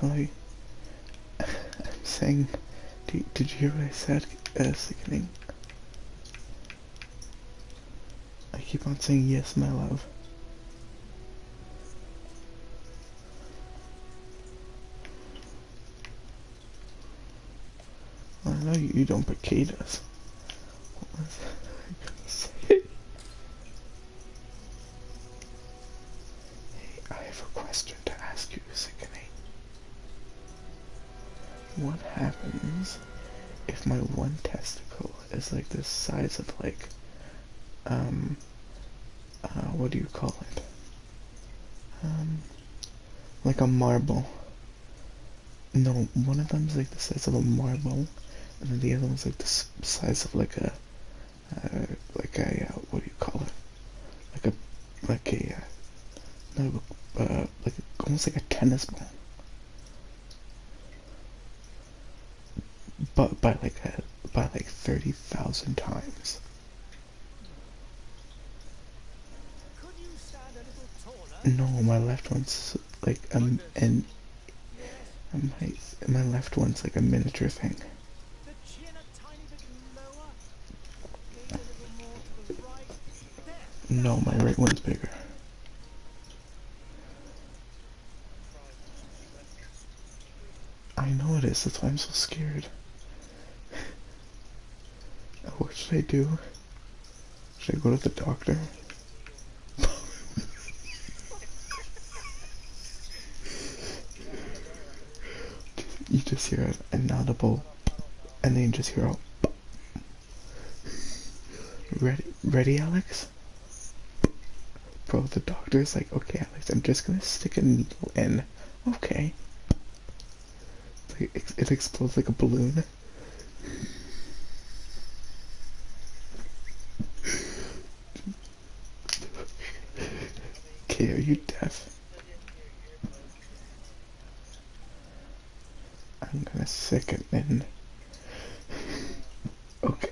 like, I'm saying, did you hear what I said? Sickening. I keep on saying yes, my love. I know you don't, but Kay does. What was I gonna say? Hey, I have a question to ask you, Sickening. What happens if my one testicle is like the size of like, what do you call it? Like a marble. No, one of them's like the size of a marble, and then the other one's like the size of like a, what do you call it? No, almost like a tennis ball. But by like 30,000 times. No, my left one's like and my left one's like a miniature thing. No, my right one's bigger. I know it is, that's why I'm so scared. What should I do? Should I go to the doctor? You just hear an inaudible, and then you just hear a ready, Alex? Bro, the doctor's like, okay, Alex, I'm just gonna stick a needle in. Okay. It explodes like a balloon. Okay, are you deaf? I'm gonna stick it in. Okay.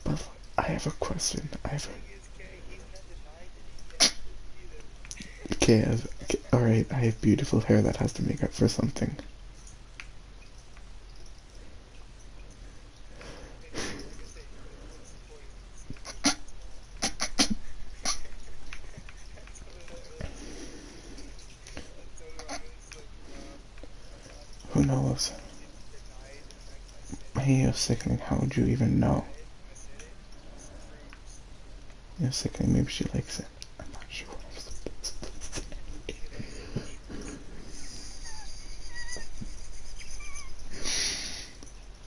But I have a question. Okay, alright, I have beautiful hair that has to make up for something. Who knows? Hey, you're sickening, how would you even know? You're sickening, maybe she likes it. I'm not sure what I'm supposed to say.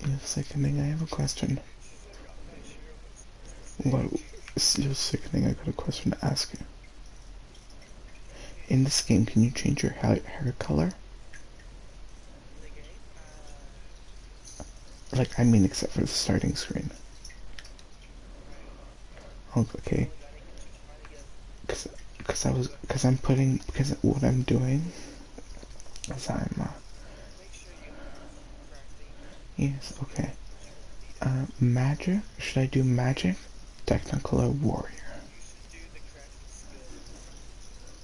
You're sickening, I have a question. What? You're sickening, I got a question to ask you. In this game, can you change your hair color? Like, I mean, except for the starting screen. Oh, okay. Because what I'm doing is yes, okay. Magic? Should I do magic, technical, or warrior?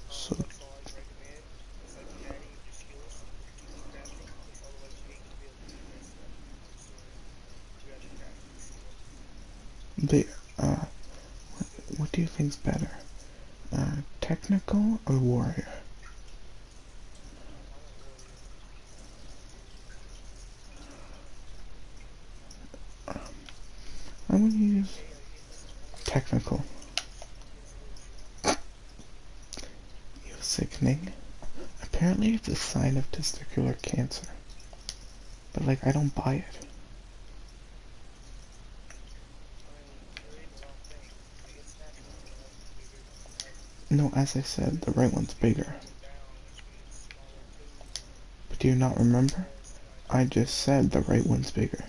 So, the, what do you think's better? Technical or warrior? I'm gonna use technical. You're sickening. Apparently it's a sign of testicular cancer. But like, I don't buy it. No, as I said, the right one's bigger. But do you not remember? I just said the right one's bigger.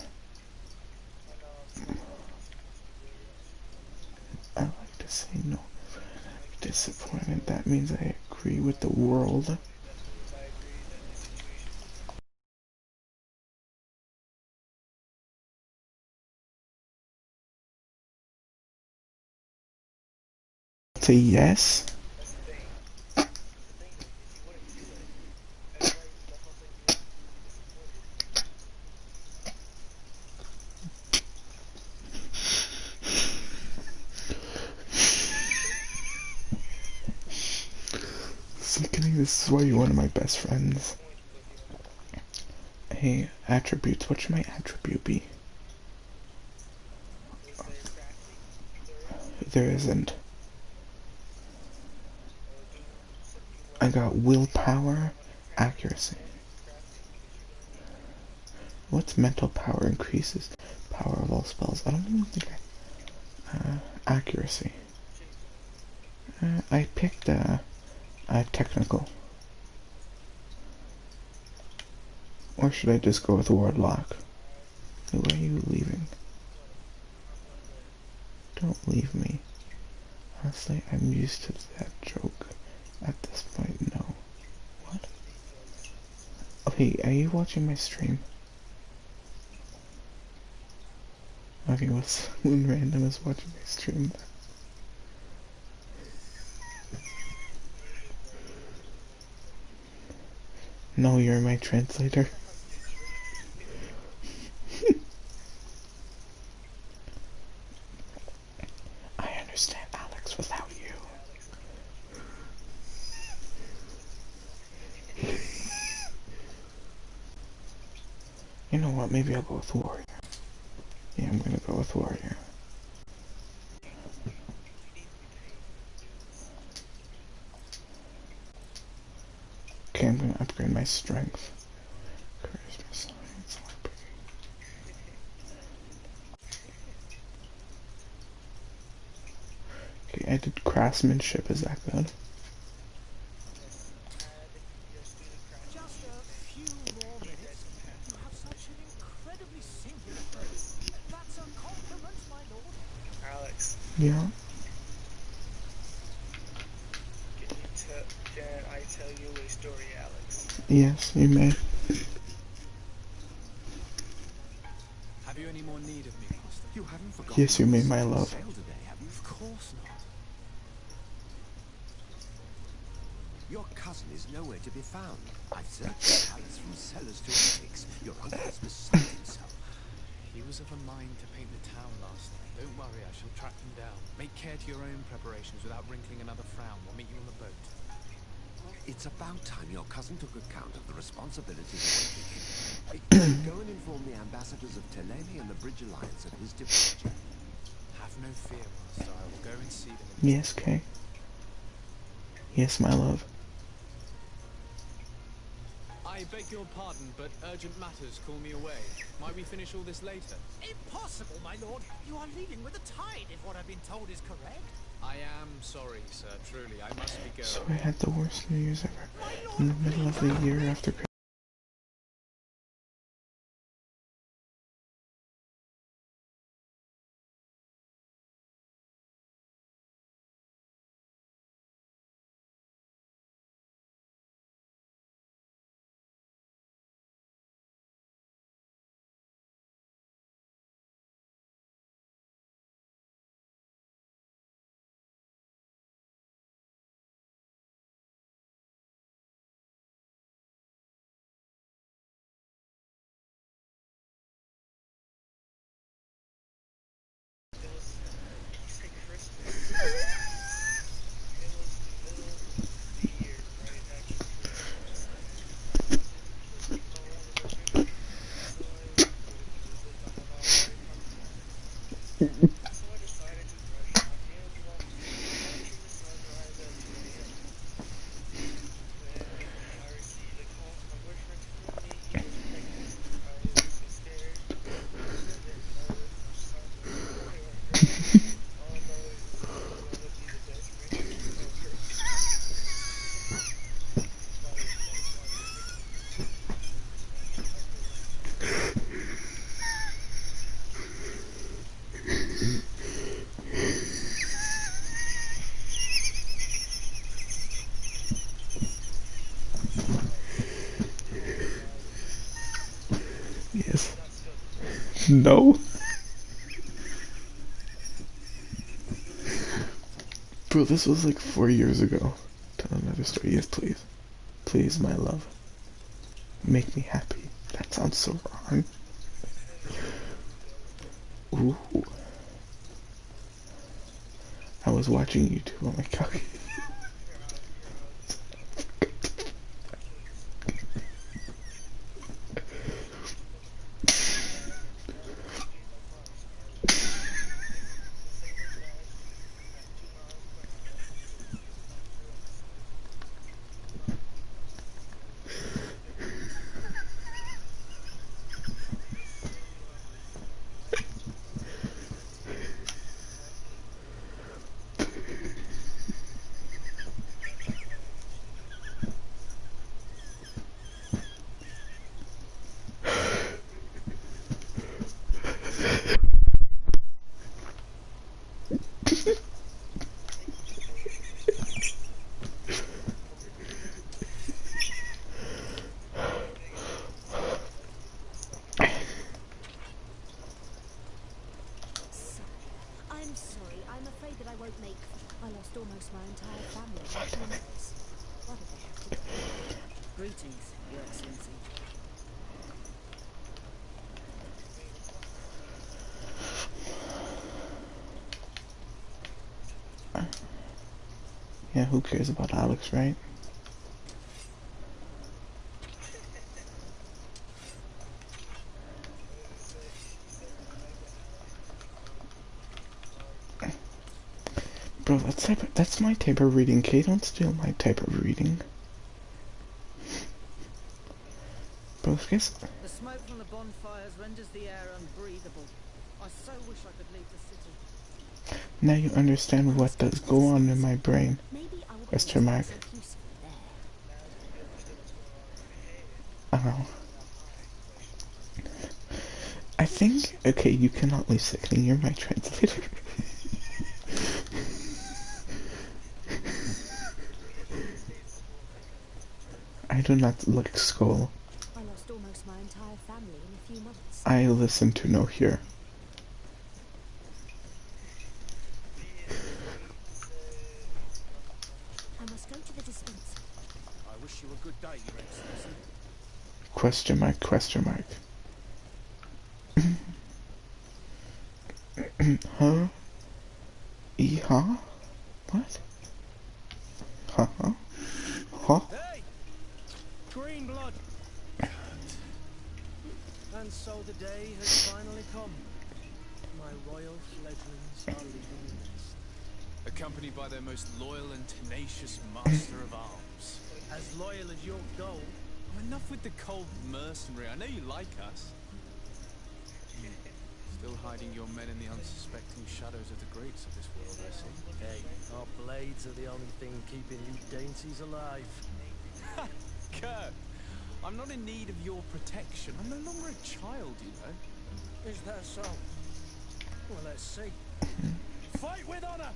I like to say no. Disappointed. That means I agree with the world. That's a yes? Sickening, this is why you're one of my best friends. Hey, attributes, what should my attribute be? There isn't. I got willpower, accuracy. What's mental power increases power of all spells? I don't even think accuracy. I picked technical. Or should I just go with warlock? Why are you leaving? Don't leave me. Honestly, I'm used to that joke. At this point, no. What? Okay, are you watching my stream? Okay, well, someone random is watching my stream. No, you're my translator. I understand Alex without you. You know what, maybe I'll go with warrior. Yeah, I'm gonna go with warrior. Okay, I'm gonna upgrade my strength. Charisma, science, okay, I did craftsmanship, is that good? Just a few more minutes. You have such an incredibly singular voice. That's a compliment, my lord. Alex, Yeah. can I tell you a story, Alex? Yes, you may. Have you any more need of me, master? You haven't forgotten. Yes, you may, my love. Sail today, have you? Of course not. Your cousin is nowhere to be found. I've searched the palace from cellars to attics. Your uncle is beside himself. He was of a mind to paint the town last night. Don't worry, I shall track him down. Make care to your own preparations without wrinkling another frown. We'll meet you on the boat. It's about time your cousin took account of the responsibilities awaiting him. Go and inform the ambassadors of Teleme and the Bridge Alliance of his departure. Have no fear, master. I will go and see them. Yes, Kay. Yes, my love. I beg your pardon, but urgent matters call me away. Might we finish all this later? Impossible, my lord. You are leaving with the tide, if what I've been told is correct. I am sorry, sir. Truly, I must be going. So I had the worst New Year's ever. In the middle of the year after Christmas. Yes. No. Bro, this was like 4 years ago. Tell another story. Yes, please. Please, my love. Make me happy. That sounds so wrong. Ooh. I was watching YouTube on my couch. I'm sorry. I'm afraid that I won't make. I lost almost my entire family in 2 minutes. Why did they have to die? Greetings, Your Excellency. Yeah, who cares about Alex, right? Bro, that's my type of reading. Kay, don't steal my type of reading. Bro, guess. The smoke from the bonfires renders the air unbreathable. I so wish I could leave the city. Now you understand what does go on in my brain. Maybe I will be Question mark. something useful there. Oh. I think, okay, you cannot leave sickening, you're my translator. I do not like skull. I lost almost my entire family in a few months. I listen to no hear. I must go to the dispenser. I wish you a good day, Your Excellency. Question mark, question mark. Huh? Huh? What? Huh? Huh? Hey! Green blood! And so the day has finally come. My royal fledglings are leaving the nest. Accompanied by their most loyal and tenacious master of arms. As loyal as your gold. Oh, enough with the cold mercenary. I know you like us. Still hiding your men in the unsuspecting shadows of the greats of this world, I see. Hey, our blades are the only thing keeping you dainties alive. Kurt, I'm not in need of your protection. I'm no longer a child, you know. Is that so? Well, let's see. Fight with honor!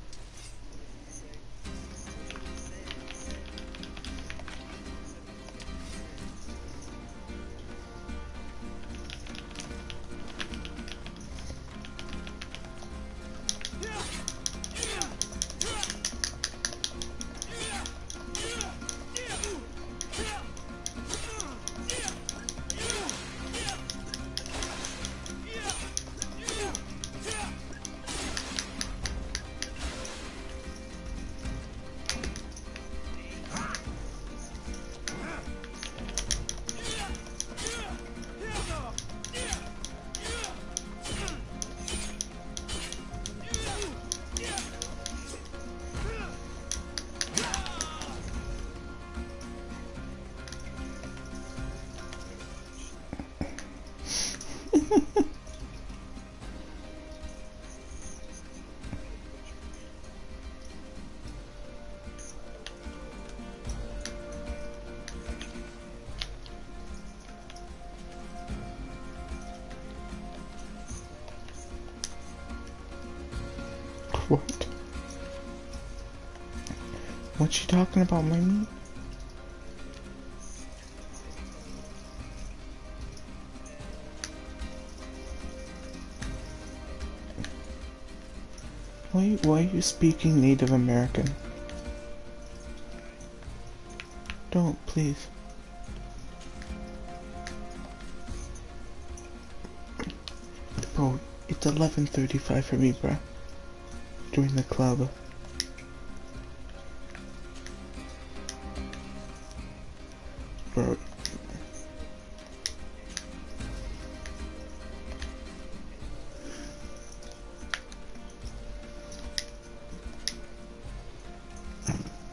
What? What you talking about, my meat? Why are you speaking Native American? Don't, please. Bro, it's 11:35 for me, bro. Join the club. Bro.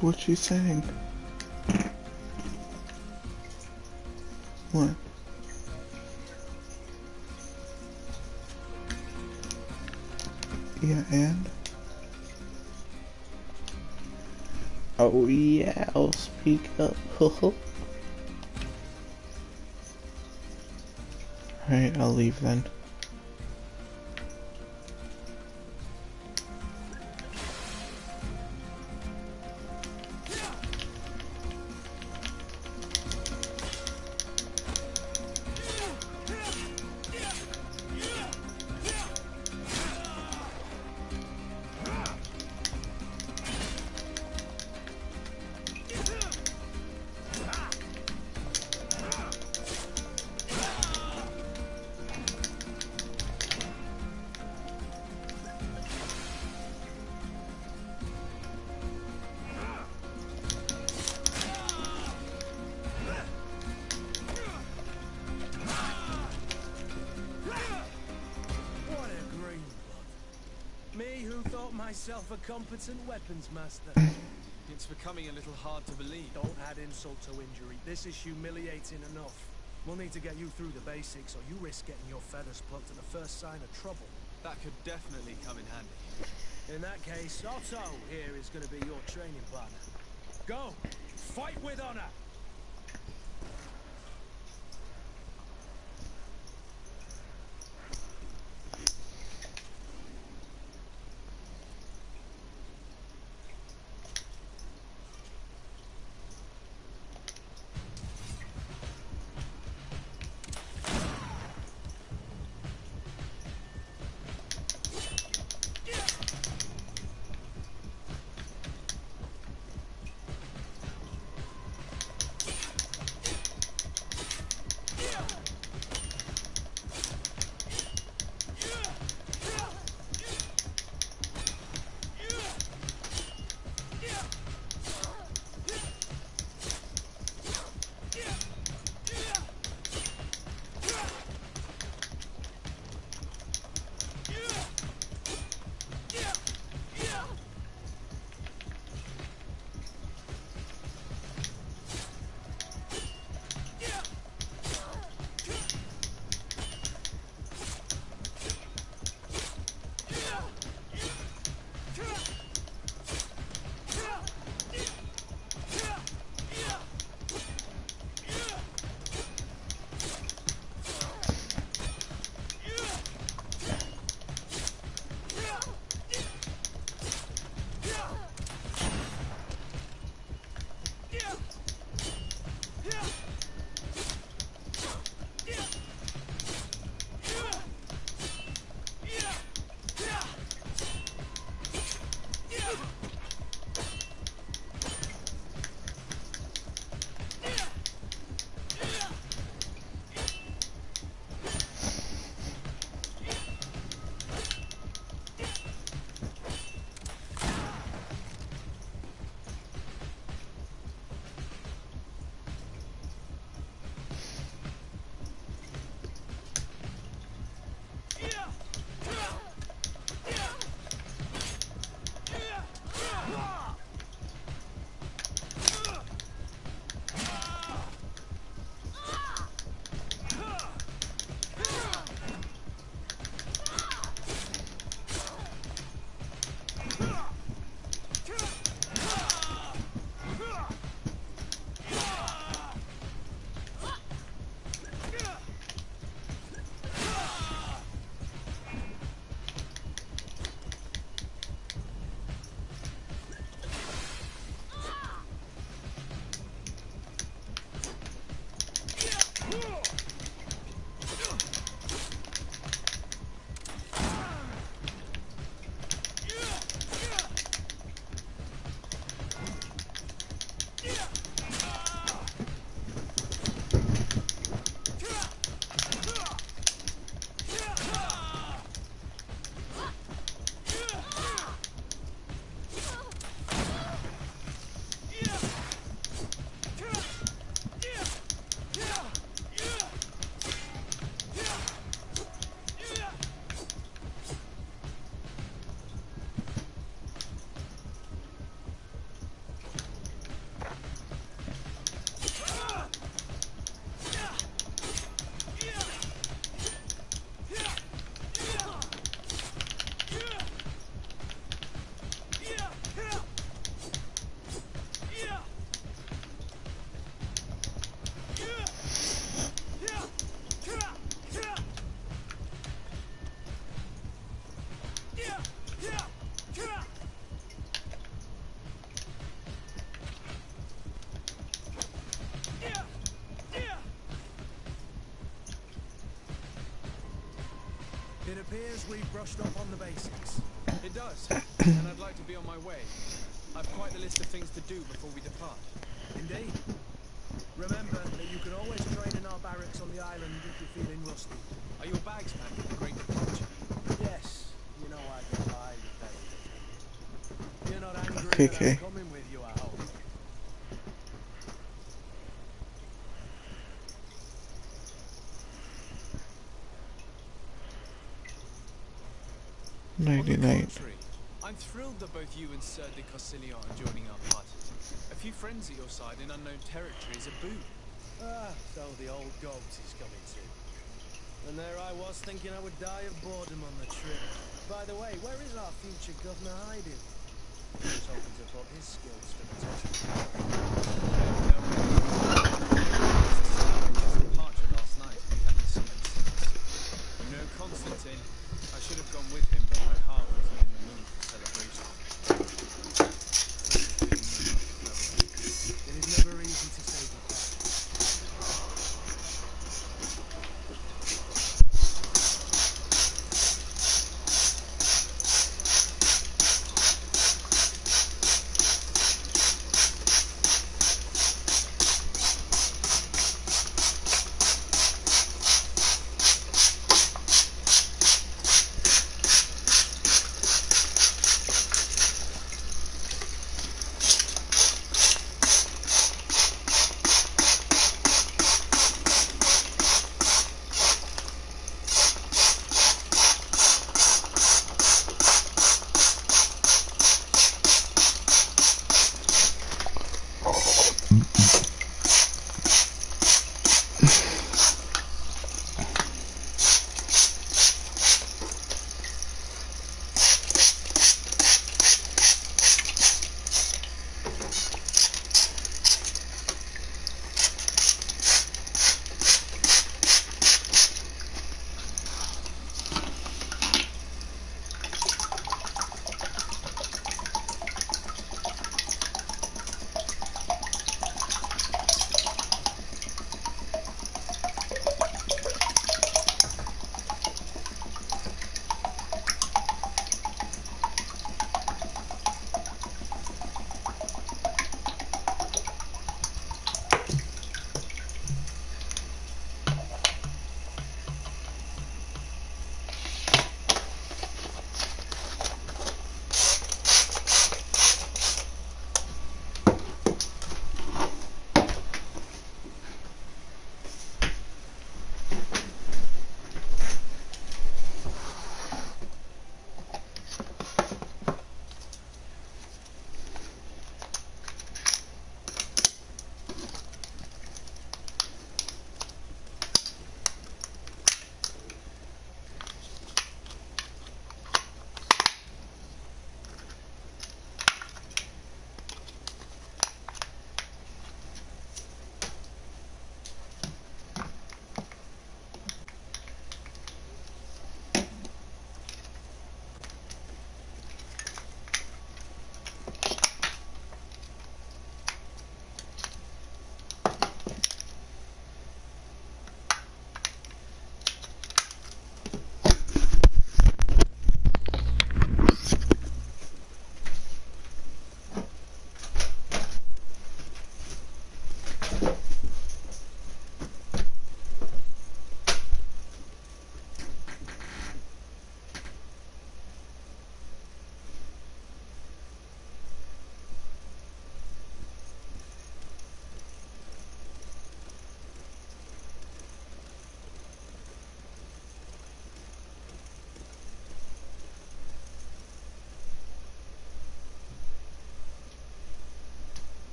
What's she saying? What? Yeah, and? Oh yeah, I'll speak up. Alright, I'll leave then. What a green blood. Me who thought myself a competent weapons master. It's becoming a little hard to believe. Don't add insult to injury. This is humiliating enough. We'll need to get you through the basics, or you risk getting your feathers plucked at the first sign of trouble. That could definitely come in handy. In that case, Otto here is going to be your training partner. Go! Fight with honor! as we've brushed up on the basics. It does, and I'd like to be on my way. I've quite a list of things to do before we depart. Indeed. Remember that you can always train in our barracks on the island if you're feeling rusty. Are your bags packed for the great departure? Yes, you know I get by with very little. You're not angry Okay, that okay. I'm coming with you, I hope. On the 99. contrary, I'm thrilled that both you and Sir de Cossilion are joining our party. A few friends at your side in unknown territory is a boon. Ah, so the old goat is coming too. And there I was thinking I would die of boredom on the trip. By the way, where is our future governor hiding? I was hoping to put his skills to the test. Departure last night, and we haven't seen him since. You know, Constantine, I should have gone with him, but my heart wasn't in the mood for celebration. It is never easy to say goodbye.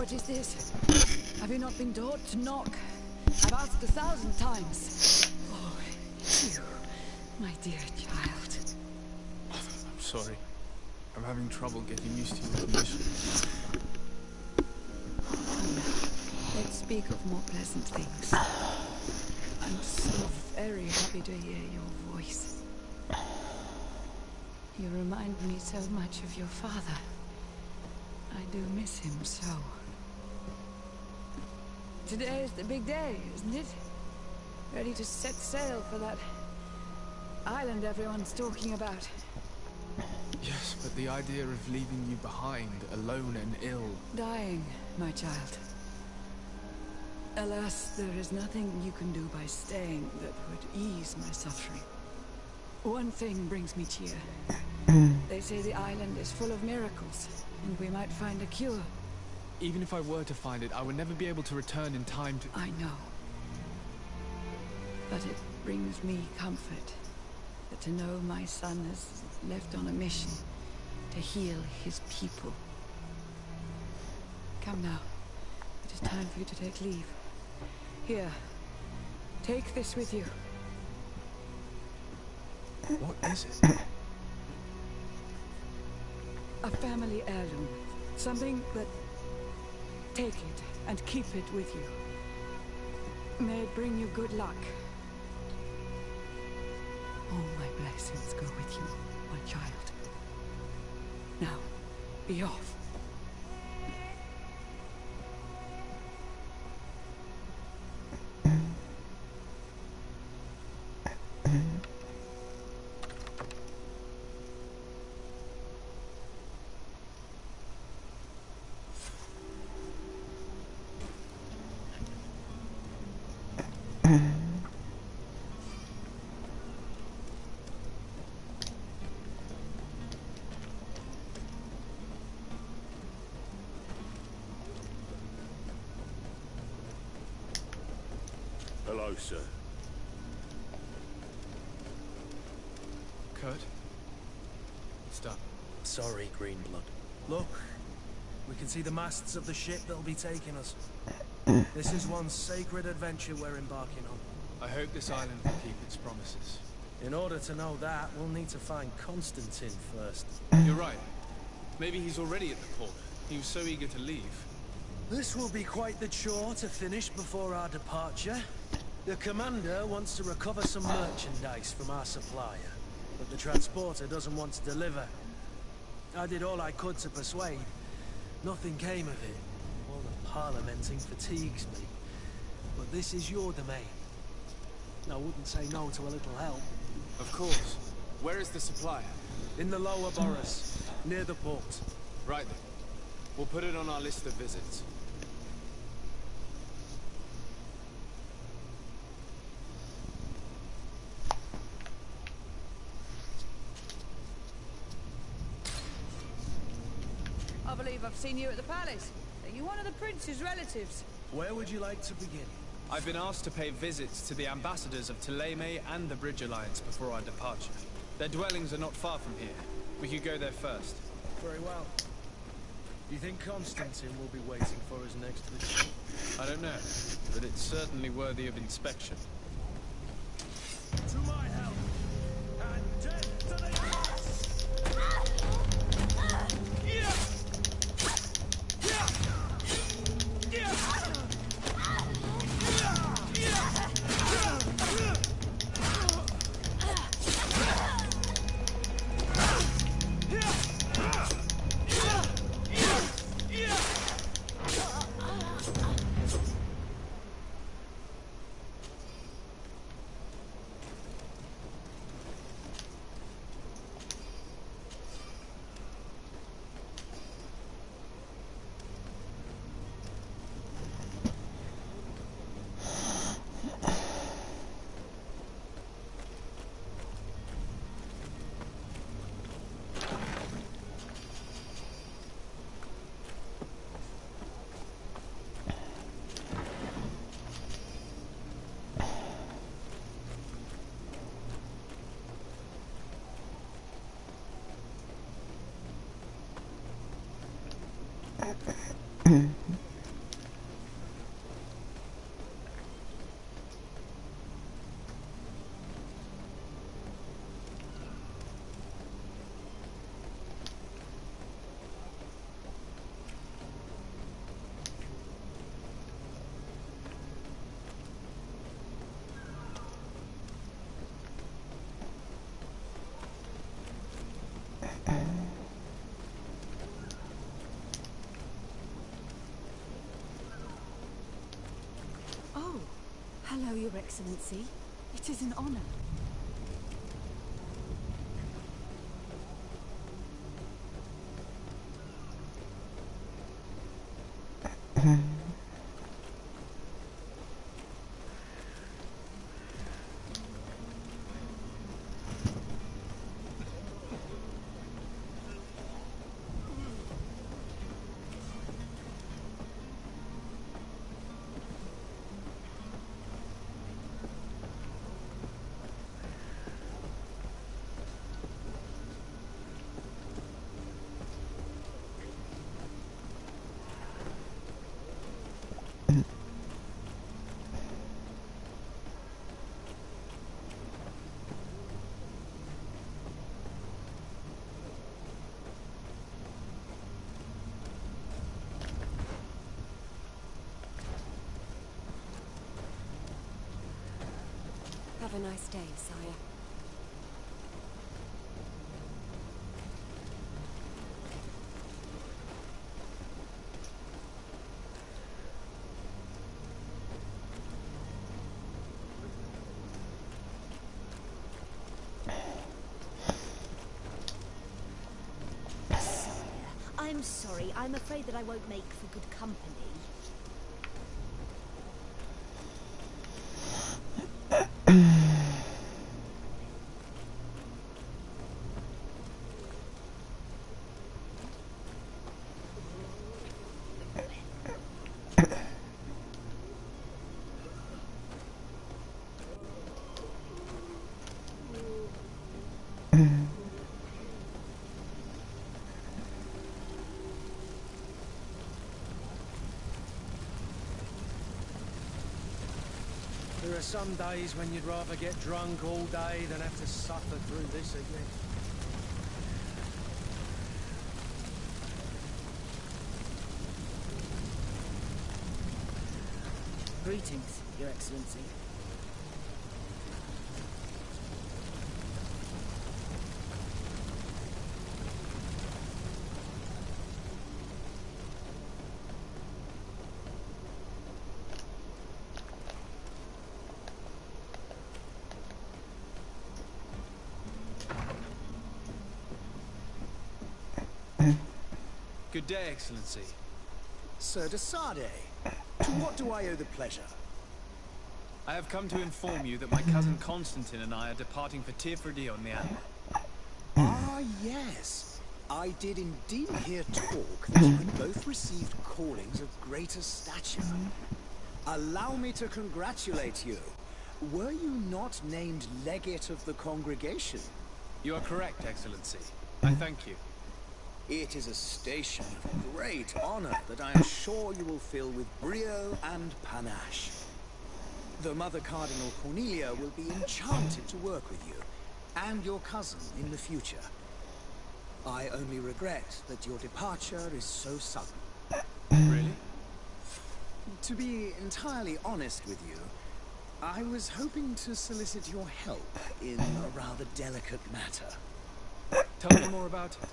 What is this? Have you not been taught to knock? I've asked 1,000 times. Oh, you, my dear child. I'm sorry. I'm having trouble getting used to your condition. Let's speak of more pleasant things. I'm so very happy to hear your voice. You remind me so much of your father. I do miss him so. Today is the big day, isn't it? Ready to set sail for that island everyone's talking about. Yes, but the idea of leaving you behind, alone and ill... Dying, my child. Alas, there is nothing you can do by staying that would ease my suffering. One thing brings me cheer. They say the island is full of miracles, and we might find a cure. Even if I were to find it, I would never be able to return in time to... I know. But it brings me comfort to know my son has left on a mission to heal his people. Come now. It is time for you to take leave. Here. Take this with you. What is it? A family heirloom. Something that... Take it and keep it with you. May it bring you good luck. All my blessings go with you, my child. Now, be off. Hello, sir. Kurt? What's up? Sorry, Greenblood. Look, we can see the masts of the ship that'll be taking us. This is one sacred adventure we're embarking on. I hope this island will keep its promises. In order to know that, we'll need to find Constantine first. You're right. Maybe he's already at the port. He was so eager to leave. This will be quite the chore to finish before our departure. The commander wants to recover some merchandise from our supplier, but the transporter doesn't want to deliver. I did all I could to persuade. Nothing came of it. All the parliamenting fatigues me. But this is your domain. I wouldn't say no to a little help. Of course. Where is the supplier? In the lower boroughs, near the port. Right then. We'll put it on our list of visits. I believe I've seen you at the palace. Are you one of the prince's relatives? Where would you like to begin? I've been asked to pay visits to the ambassadors of Thélème and the Bridge Alliance before our departure. Their dwellings are not far from here. We could go there first. Very well. Do you think Constantine will be waiting for us next week? I don't know, but it's certainly worthy of inspection. To my help! And death to the Hello, Your Excellency. It is an honor. Have a nice day, sire. I'm sorry. I'm afraid that I won't make for good company. There are some days when you'd rather get drunk all day than have to suffer through this again. Greetings, Your Excellency. Good day, Excellency. Sir de Sade, to what do I owe the pleasure? I have come to inform you that my cousin Constantine and I are departing for Tirfredi on the Amber. Ah, yes. I did indeed hear talk that you had both received callings of greater stature. Allow me to congratulate you. Were you not named legate of the congregation? You are correct, Excellency. I thank you. It is a station of great honor that I am sure you will fill with brio and panache. The Mother Cardinal Cornelia will be enchanted to work with you, and your cousin in the future. I only regret that your departure is so sudden. Really? To be entirely honest with you, I was hoping to solicit your help in a rather delicate matter. Tell me more about it.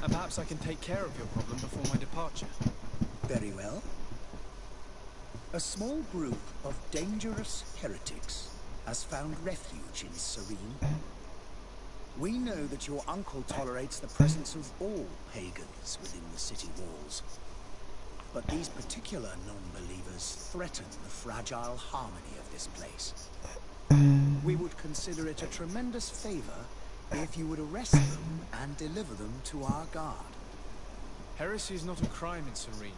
And perhaps I can take care of your problem before my departure. Very well. A small group of dangerous heretics has found refuge in Serene. We know that your uncle tolerates the presence of all pagans within the city walls. But these particular non-believers threaten the fragile harmony of this place. We would consider it a tremendous favor if you would arrest them and deliver them to our guard. Heresy is not a crime in Serene.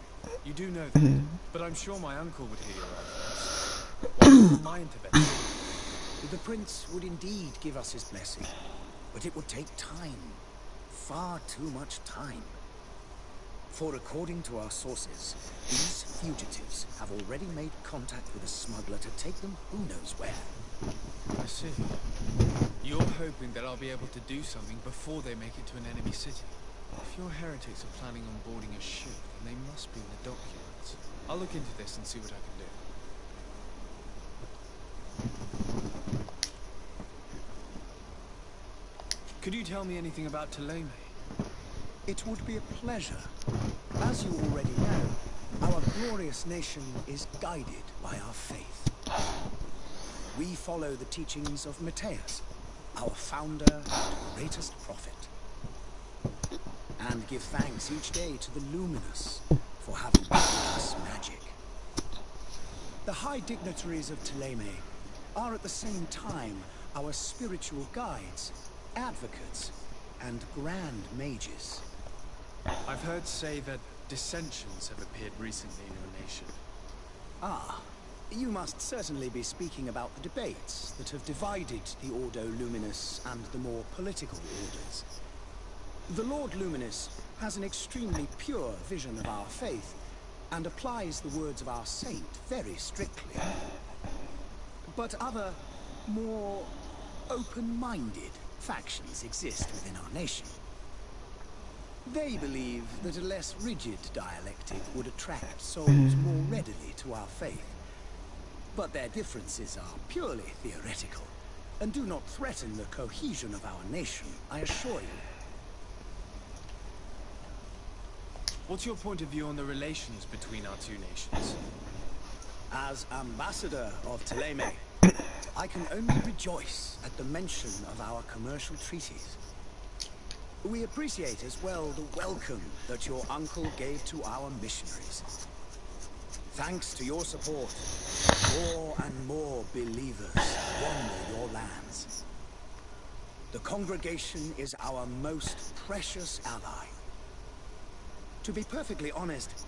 You do know that. But I'm sure my uncle would hear your arguments. Why not my intervention? The prince would indeed give us his blessing, but it would take time. Far too much time. For according to our sources, these fugitives have already made contact with a smuggler to take them who knows where. I see. You're hoping that I'll be able to do something before they make it to an enemy city. If your heretics are planning on boarding a ship, then they must be in the documents. I'll look into this and see what I can do. Could you tell me anything about Thélème? It would be a pleasure. As you already know, our glorious nation is guided by our faith. we follow the teachings of Mateus, our founder and greatest prophet, and give thanks each day to the Luminous for having given us magic. The high dignitaries of Thélème are at the same time our spiritual guides, advocates, and grand mages. I've heard say that dissensions have appeared recently in your nation. Ah, you must certainly be speaking about the debates that have divided the Ordo Luminous and the more political orders. The Lord Luminous has an extremely pure vision of our faith and applies the words of our saint very strictly. But other, more open-minded factions exist within our nation. They believe that a less rigid dialectic would attract souls more readily to our faith. But their differences are purely theoretical and do not threaten the cohesion of our nation, I assure you. What's your point of view on the relations between our two nations? As ambassador of Thélème, I can only rejoice at the mention of our commercial treaties. We appreciate as well the welcome that your uncle gave to our missionaries. Thanks to your support, more and more believers wander your lands. The congregation is our most precious ally. To be perfectly honest,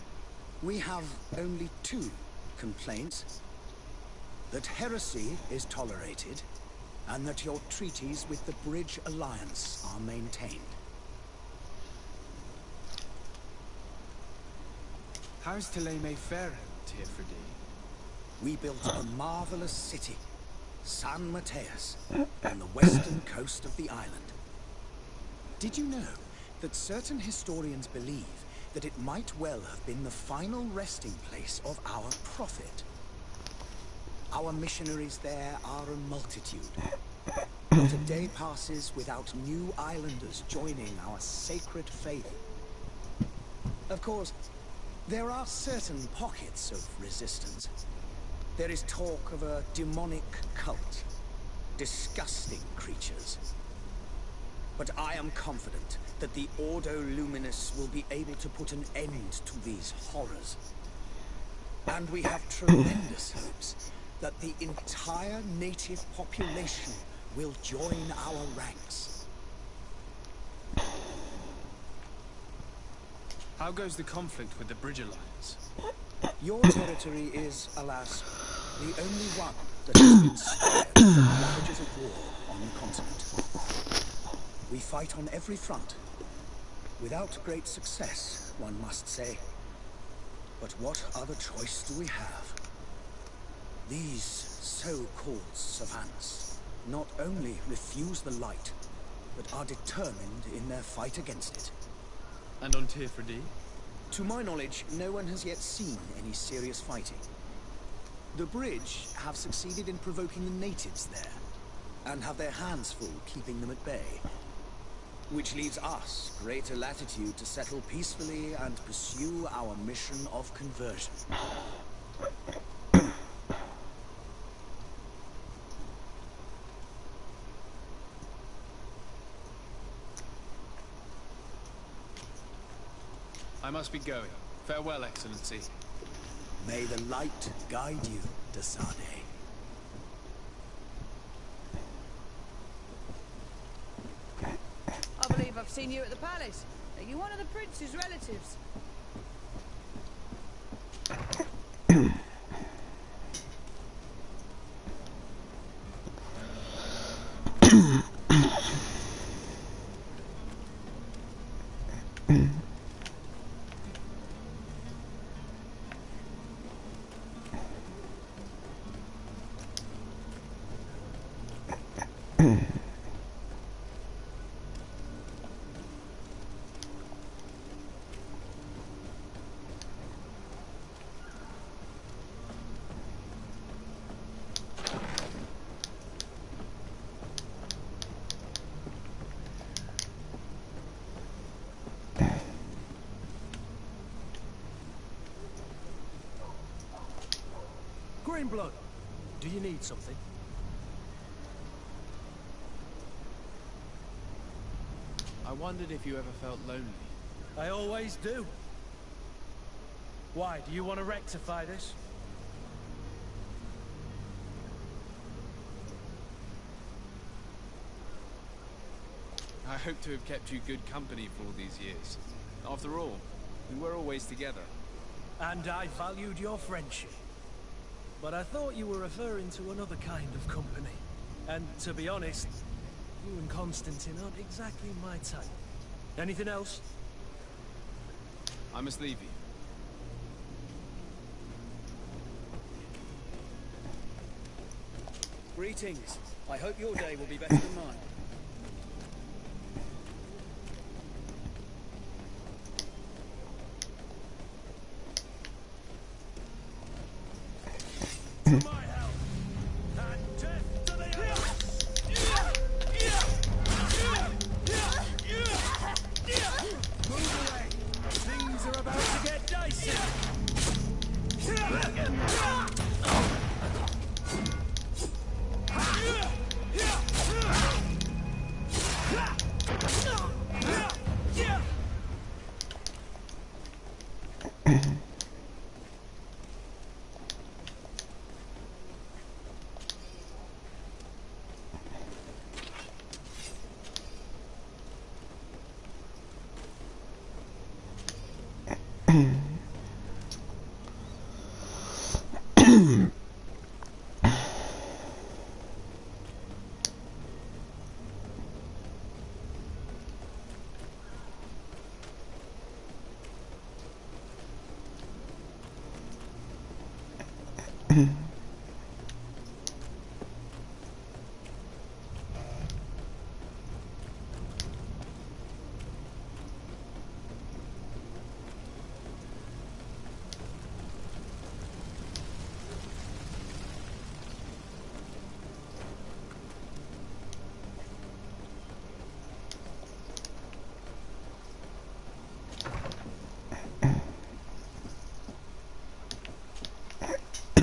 we have only two complaints: that heresy is tolerated, and that your treaties with the Bridge Alliance are maintained. How's Thélème faring, Teofredi? We built a marvelous city, San Mateus, on the western coast of the island. Did you know that certain historians believe that it might well have been the final resting place of our prophet? Our missionaries there are a multitude. Not a day passes without new islanders joining our sacred faith. Of course, there are certain pockets of resistance. There is talk of a demonic cult, disgusting creatures. But I am confident that the Ordo Luminous will be able to put an end to these horrors. And we have tremendous hopes that the entire native population will join our ranks. How goes the conflict with the Bridge Alliance? Your territory is, alas, the only one that has been spared from the ravages of war on the continent. We fight on every front, without great success, one must say. But what other choice do we have? These so-called savants not only refuse the light, but are determined in their fight against it. And on Teofredi? To my knowledge, no one has yet seen any serious fighting. The Bridge have succeeded in provoking the natives there, and have their hands full keeping them at bay. Which leaves us greater latitude to settle peacefully and pursue our mission of conversion. I must be going. Farewell, Excellency. May the light guide you, Dasade. I believe I've seen you at the palace. Are you one of the prince's relatives? Greenblood, do you need something? I wondered if you ever felt lonely. I always do. Why, do you want to rectify this? I hope to have kept you good company for all these years. After all, we were always together. And I valued your friendship. But I thought you were referring to another kind of company. And to be honest, you and Constantine aren't exactly my type. Anything else? I must leave you. Greetings. I hope your day will be better than mine. To my help! And death to the Move away! Things are about to get dicey!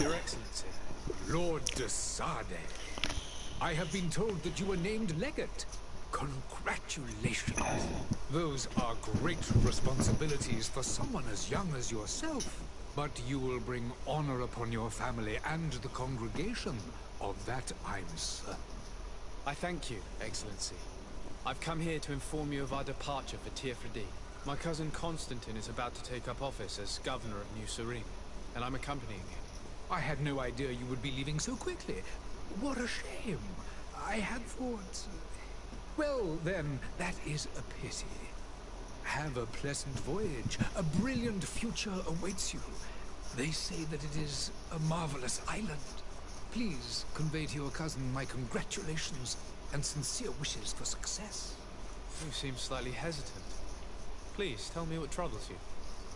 Your Excellency. Lord de Sade, I have been told that you were named Legate. Congratulations. Those are great responsibilities for someone as young as yourself. But you will bring honor upon your family and the congregation. Of that I'm certain. I thank you, Excellency. I've come here to inform you of our departure for Tirfredi. My cousin Constantine is about to take up office as governor of New Serene, and I'm accompanying him. I had no idea you would be leaving so quickly. What a shame. I had thought... Well, then, that is a pity. Have a pleasant voyage. A brilliant future awaits you. They say that it is a marvelous island. Please convey to your cousin my congratulations and sincere wishes for success. You seem slightly hesitant. Please, tell me what troubles you.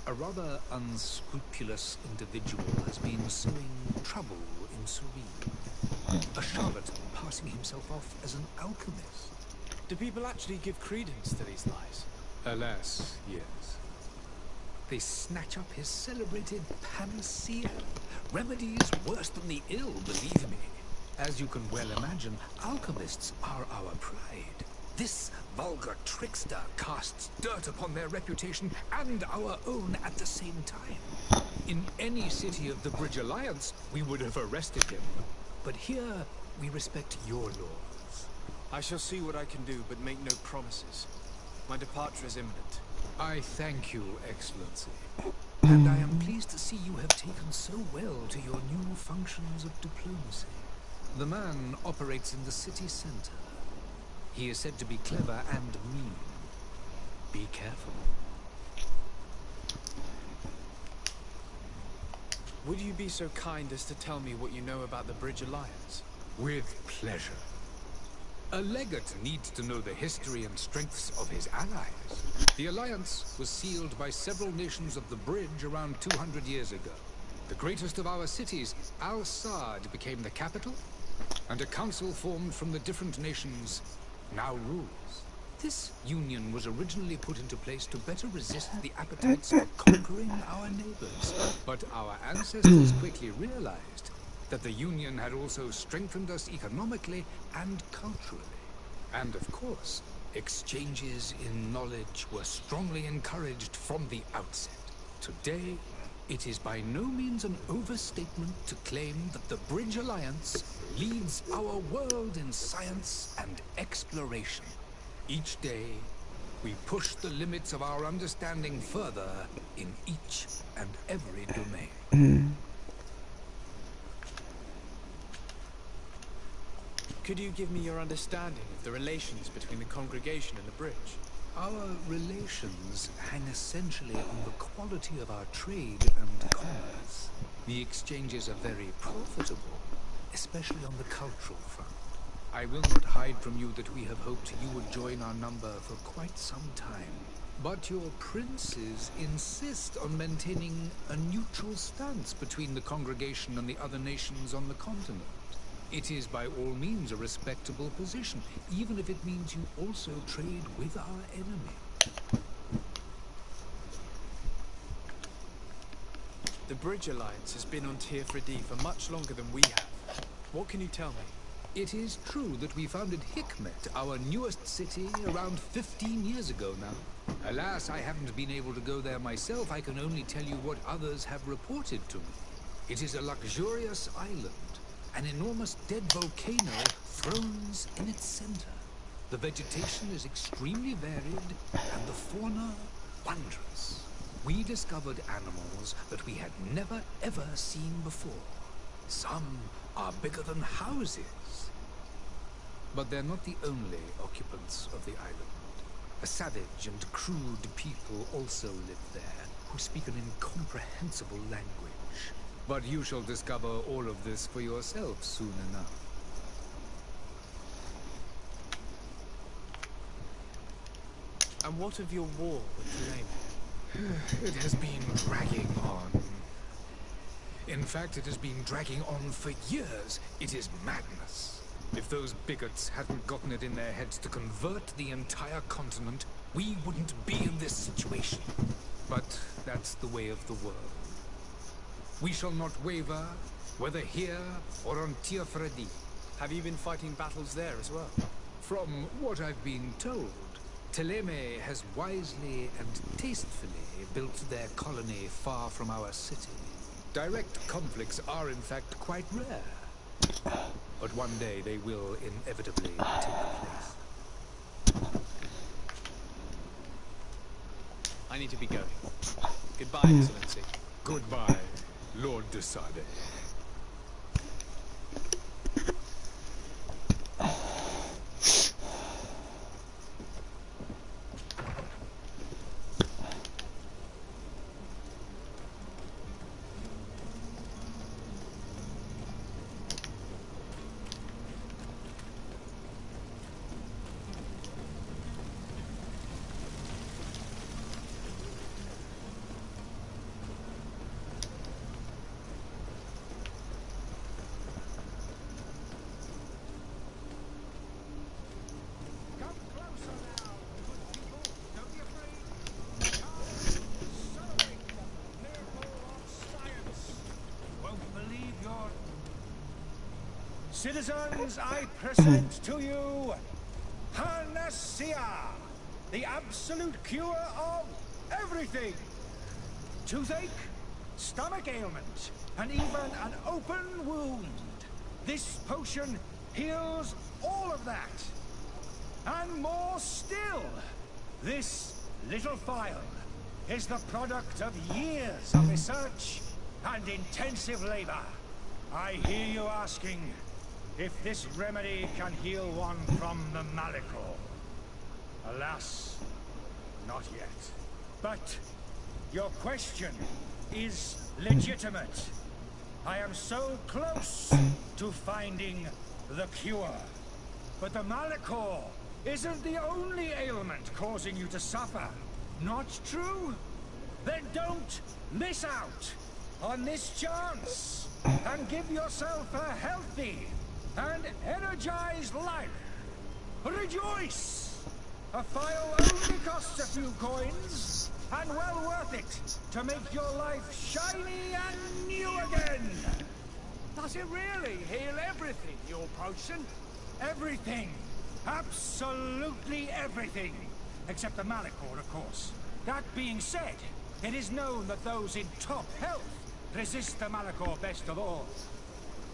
A rather unscrupulous individual has been sowing trouble in Serene. A charlatan passing himself off as an alchemist. Do people actually give credence to these lies? Alas, yes. They snatch up his celebrated panacea. Remedies worse than the ill, believe me. As you can well imagine, alchemists are our pride. This vulgar trickster casts dirt upon their reputation and our own at the same time. In any city of the Bridge Alliance, we would have arrested him. But here, we respect your laws. I shall see what I can do, but make no promises. My departure is imminent. I thank you, Excellency. And I am pleased to see you have taken so well to your new functions of diplomacy. The man operates in the city center. He is said to be clever and mean. Be careful. Would you be so kind as to tell me what you know about the Bridge Alliance? With pleasure. A legate needs to know the history and strengths of his allies. The alliance was sealed by several nations of the Bridge around 200 years ago. The greatest of our cities, Al-Sad, became the capital, and a council formed from the different nations now rules. This union was originally put into place to better resist the appetites of conquering our neighbors. But our ancestors quickly realized that the union had also strengthened us economically and culturally. And of course, Exchanges in knowledge were strongly encouraged from the outset. Today, it is by no means an overstatement to claim that the Bridge Alliance leads our world in science and exploration. Each day, we push the limits of our understanding further in each and every domain. Could you give me your understanding of the relations between the congregation and the bridge? Our relations hang essentially on the quality of our trade and commerce. The exchanges are very profitable, especially on the cultural front. I will not hide from you that we have hoped you would join our number for quite some time. But your princes insist on maintaining a neutral stance between the congregation and the other nations on the continent. It is by all means a respectable position, even if it means you also trade with our enemy. The Bridge Alliance has been on Tirfredi for much longer than we have. What can you tell me? It is true that we founded Hikmet, our newest city, around 15 years ago now. Alas, I haven't been able to go there myself. I can only tell you what others have reported to me. It is a luxurious island. An enormous dead volcano thrones in its center. The vegetation is extremely varied, and the fauna wondrous. We discovered animals that we had never ever seen before. Some are bigger than houses. But they're not the only occupants of the island. A savage and crude people also live there, who speak an incomprehensible language. But you shall discover all of this for yourself soon enough. And what of your war with Thelema? It has been dragging on. In fact, it has been dragging on for years. It is madness. If those bigots hadn't gotten it in their heads to convert the entire continent, we wouldn't be in this situation. But that's the way of the world. We shall not waver, whether here or on Tirfredi. Have you been fighting battles there as well? From what I've been told, Thelema has wisely and tastefully built their colony far from our city. Direct conflicts are in fact quite rare. But one day they will inevitably take place. I need to be going. Goodbye, Excellency. Goodbye, Lord de Sade. Citizens, I present to you Panacea, the absolute cure of everything. Toothache, stomach ailment, and even an open wound. This potion heals all of that. And more still, this little phial is the product of years of research and intensive labor. I hear you asking if this remedy can heal one from the malachor. Alas, not yet. But your question is legitimate. I am so close to finding the cure. But the malachor isn't the only ailment causing you to suffer. Not true? Then don't miss out on this chance and give yourself a healthy and energized life. Rejoice! A phial only costs a few coins, and well worth it to make your life shiny and new again. Does it really heal everything, your potion? Everything. Absolutely everything, except the Malachor, of course. That being said, it is known that those in top health resist the Malachor best of all.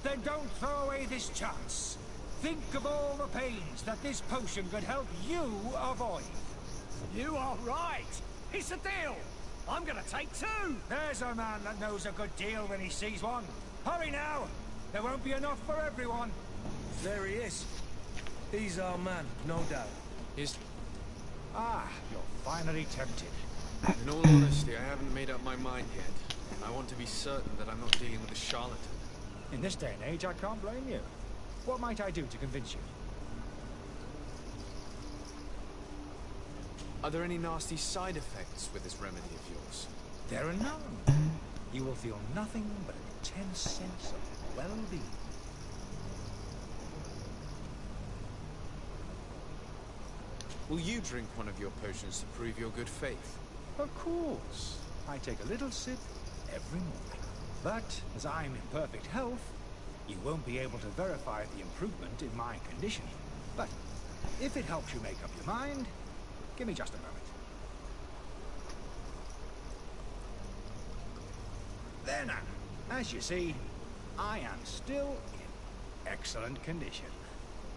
Then don't throw away this chance. Think of all the pains that this potion could help you avoid. You are right. It's a deal. I'm gonna take 2. There's a man that knows a good deal when he sees one. Hurry now. There won't be enough for everyone. There he is. He's our man, no doubt. Ah, you're finally tempted. In all honesty, I haven't made up my mind yet. I want to be certain that I'm not dealing with a charlatan. In this day and age, I can't blame you. What might I do to convince you? Are there any nasty side effects with this remedy of yours? There are none. You will feel nothing but an intense sense of well-being. Will you drink one of your potions to prove your good faith? Of course. I take a little sip every morning. But as I'm in perfect health, you won't be able to verify the improvement in my condition. But if it helps you make up your mind, give me just a moment. There now. As you see, I am still in excellent condition.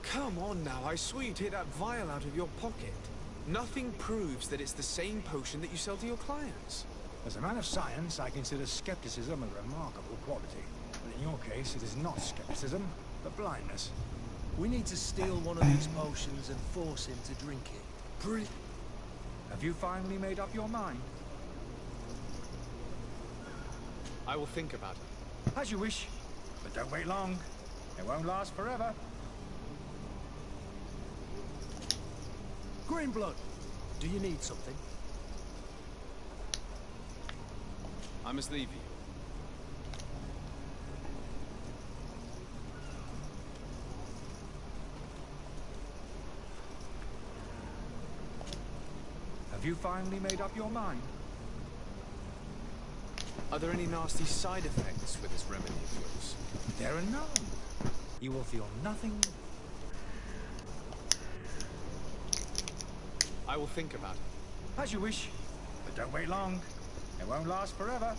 Come on now, I swear you take that vial out of your pocket. Nothing proves that it's the same potion that you sell to your clients. As a man of science, I consider skepticism a remarkable quality. But in your case, it is not skepticism, but blindness. We need to steal one of these potions and force him to drink it. Brilliant. Have you finally made up your mind? I will think about it. As you wish, but don't wait long. It won't last forever. Greenblood, do you need something? I must leave you. Have you finally made up your mind? Are there any nasty side effects with this remedy of yours? There are none. You will feel nothing. I will think about it. As you wish, but don't wait long. It won't last forever.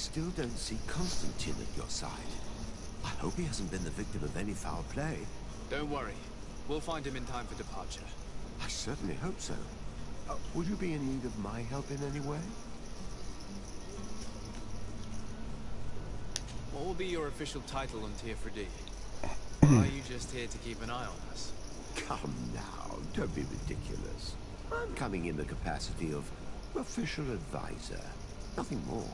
still don't see Constantine at your side. I hope he hasn't been the victim of any foul play. Don't worry. We'll find him in time for departure. I certainly hope so. Would you be in need of my help in any way? What will be your official title on Tier 4D? Or are you just here to keep an eye on us? Come now, don't be ridiculous. I'm coming in the capacity of official advisor, nothing more.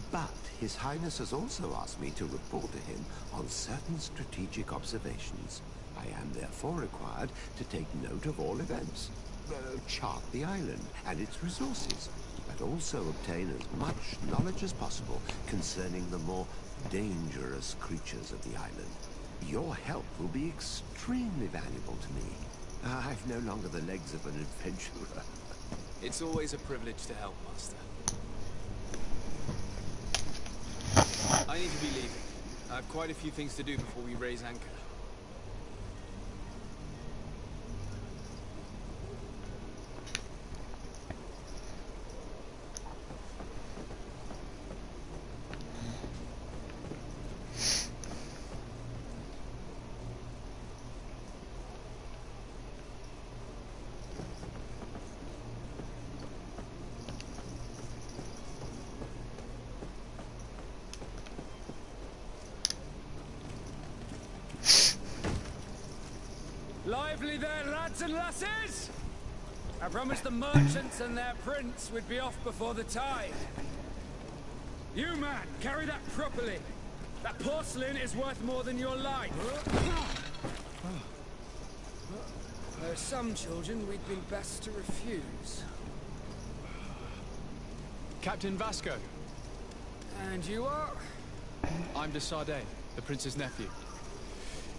But His Highness has also asked me to report to him on certain strategic observations. I am therefore required to take note of all events, chart the island and its resources, but also obtain as much knowledge as possible concerning the more dangerous creatures of the island. Your help will be extremely valuable to me. I've no longer the legs of an adventurer. It's always a privilege to help, Master. I need to be leaving. I have quite a few things to do before we raise anchor. Lively there, lads and lasses! I promised the merchants and their prince would be off before the tide. You, man, carry that properly. That porcelain is worth more than your life. There are some children we'd be best to refuse. Captain Vasco. And you are? I'm de Sade, the prince's nephew.